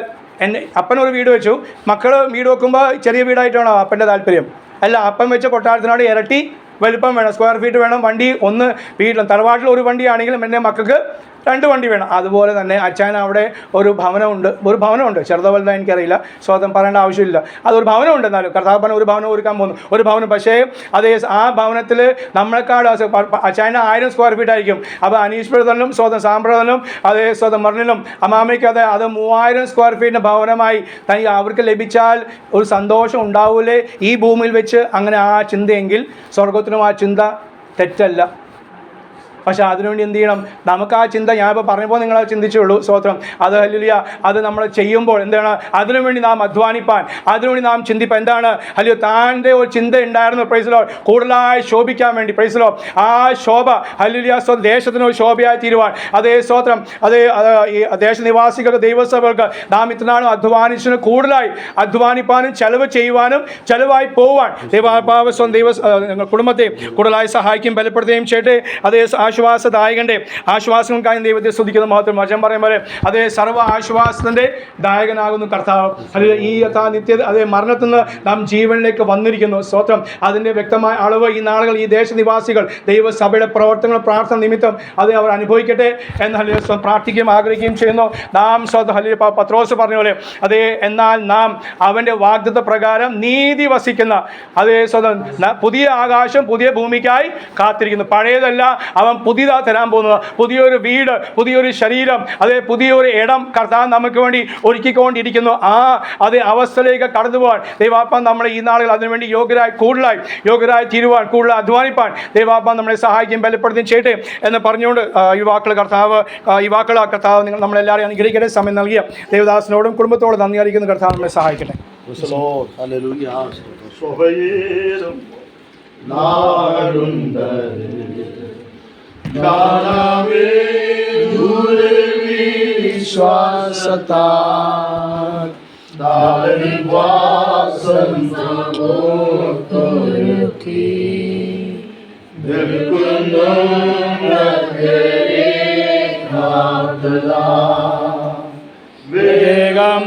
അപ്പനൊരു വീട് വെച്ചു, മക്കൾ വീട് വെക്കുമ്പോൾ ചെറിയ വീടായിട്ടാണോ അപ്പൻ്റെ താല്പര്യം? അല്ല, അപ്പം വെച്ച കൊട്ടാരത്തിനോട് ഇരട്ടി വലിപ്പം വേണം, സ്ക്വയർ ഫീറ്റ് വേണം. വണ്ടി ഒന്ന് വീട്ടിലും തറവാട്ടിൽ ഒരു വണ്ടിയാണെങ്കിലും എൻ്റെ മക്കൾക്ക് 2 വണ്ടി വേണം. അതുപോലെ തന്നെ അച്ചായൻ അവിടെ ഒരു ഭവനമുണ്ട്, ചെറുതോ വലുതോ എനിക്കറിയില്ല, സ്വതം പറയേണ്ട ആവശ്യമില്ല. അതൊരു ഭവനമുണ്ട്. എന്നാലും കർത്താവ് പറഞ്ഞ ഒരു ഭവനം ഒരുക്കാൻ പോകുന്നു, ഒരു ഭവനം. പക്ഷേ അതേ ആ ഭവനത്തിൽ നമ്മളെക്കാൾ അച്ചായൻ്റെ 1000 സ്ക്വയർ ഫീറ്റ് ആയിരിക്കും. അപ്പോൾ അനീഷ് ബ്രദറിനും സ്വതം സാമ്പ്രദനും അതേ സ്വതം മറിനും അമ്മാമയ്ക്കും അത് 3000 സ്ക്വയർ ഫീറ്റിൻ്റെ ഭവനമായി തനിക്ക് അവർക്ക് ലഭിച്ചാൽ ഒരു സന്തോഷം ഉണ്ടാവൂലേ ഈ ഭൂമിയിൽ വെച്ച്? അങ്ങനെ ആ ചിന്തയെങ്കിൽ സ്വർഗത്തിനും ആ ചിന്ത തെറ്റല്ല. പക്ഷേ അതിനുവേണ്ടി എന്ത് ചെയ്യണം? നമുക്ക് ആ ചിന്ത, ഞാനിപ്പോൾ പറഞ്ഞപ്പോൾ നിങ്ങൾ ചിന്തിച്ചുള്ളൂ, സ്തോത്രം. അത് ഹല്ലേലൂയ, അത് നമ്മൾ ചെയ്യുമ്പോൾ എന്താണ്? അതിനുവേണ്ടി നാം അധ്വാനിപ്പാൻ, അതിനുവേണ്ടി നാം ചിന്തിപ്പാൻ. എന്താണ്? ഹല്ലേലൂയ, താൻ്റെ ഒരു ചിന്ത ഉണ്ടായിരുന്നു, പ്രൈസ് ദി ലോർഡ്, കൂടുതലായി ശോഭിക്കാൻ വേണ്ടി. പ്രൈസ് ദി ലോർഡ്, ആ ശോഭ ഹല്ലേലൂയ ദേശത്തിന് ഒരു ശോഭയായി തീരുവാൻ. അതേ സ്തോത്രം, അതേ ഈ ദേശനിവാസികൾക്ക്, ദൈവസഭകൾക്ക് നാം ഇത്രനാളും അധ്വാനിച്ചതിന് കൂടുതലായി അധ്വാനിപ്പാനും ചെലവ് ചെയ്യുവാനും ചെലവായി പോവാൻ കുടുംബത്തെ കൂടുതലായി സഹായിക്കും, ബലപ്പെടുത്തുകയും ചെയ്യട്ടെ. അതേ ആശ്വാസദായകൻ്റെ ആശ്വാസങ്ങൾക്കായി ദൈവത്തെ സ്തുതിക്കുന്ന മഹത്വം. വചനം പറയും പോലെ അതേ സർവ്വ ആശ്വാസത്തിൻ്റെ ദായകനാകുന്നു കർത്താവ്. അല്ലെങ്കിൽ ഈ നിത്യ അതേ മരണത്തിൽ നിന്ന് നാം ജീവനിലേക്ക് വന്നിരിക്കുന്നു. സ്തോത്രം. അതിൻ്റെ വ്യക്തമായ അളവ് ഈ നാളുകൾ ഈ ദേശനിവാസികൾ ദൈവസഭയുടെ പ്രവർത്തനങ്ങൾ പ്രാർത്ഥന നിമിത്തം അത് അവർ അനുഭവിക്കട്ടെ എന്ന് പ്രാർത്ഥിക്കുകയും ആഗ്രഹിക്കുകയും ചെയ്യുന്നു. നാം പത്രോസ് പറഞ്ഞ പോലെ അതേ, എന്നാൽ നാം അവൻ്റെ വാഗ്ദത്ത പ്രകാരം നീതി വസിക്കുന്ന അതേ പുതിയ ആകാശം പുതിയ ഭൂമിക്കായി കാത്തിരിക്കുന്നു. പഴയതല്ല, അവൻ പുതിയതാ തരാൻ പോകുന്നത്. പുതിയൊരു വീട്, പുതിയൊരു ശരീരം, അതേ പുതിയൊരു ഇടം കർത്താവ് നമുക്ക് വേണ്ടി ഒരുക്കിക്കൊണ്ടിരിക്കുന്നു. ആ അതേ അവസ്ഥയിലേക്ക് കടന്നു പോകാൻ ദൈവാത്മാ നമ്മളെ ഈ നാളുകൾ അതിനുവേണ്ടി യോഗ്യരായി തീരുവാൻ, കൂടുതൽ അധ്വാനിപ്പാൻ ദൈവാത്മാ നമ്മളെ സഹായിക്കുകയും ബലപ്പെടുത്തുകയും ചെയ്യട്ടെ എന്ന് പറഞ്ഞുകൊണ്ട് യുവാക്കൾ കർത്താവ് നിങ്ങൾ നമ്മളെല്ലാവരെയും അനുഗ്രഹിക്കട്ടെ. സമയം നൽകിയ ദേവദാസനോടും കുടുംബത്തോടും നന്ദി അറിയിക്കുന്ന കർത്താവ് നമ്മളെ സഹായിക്കട്ടെ. വേഗം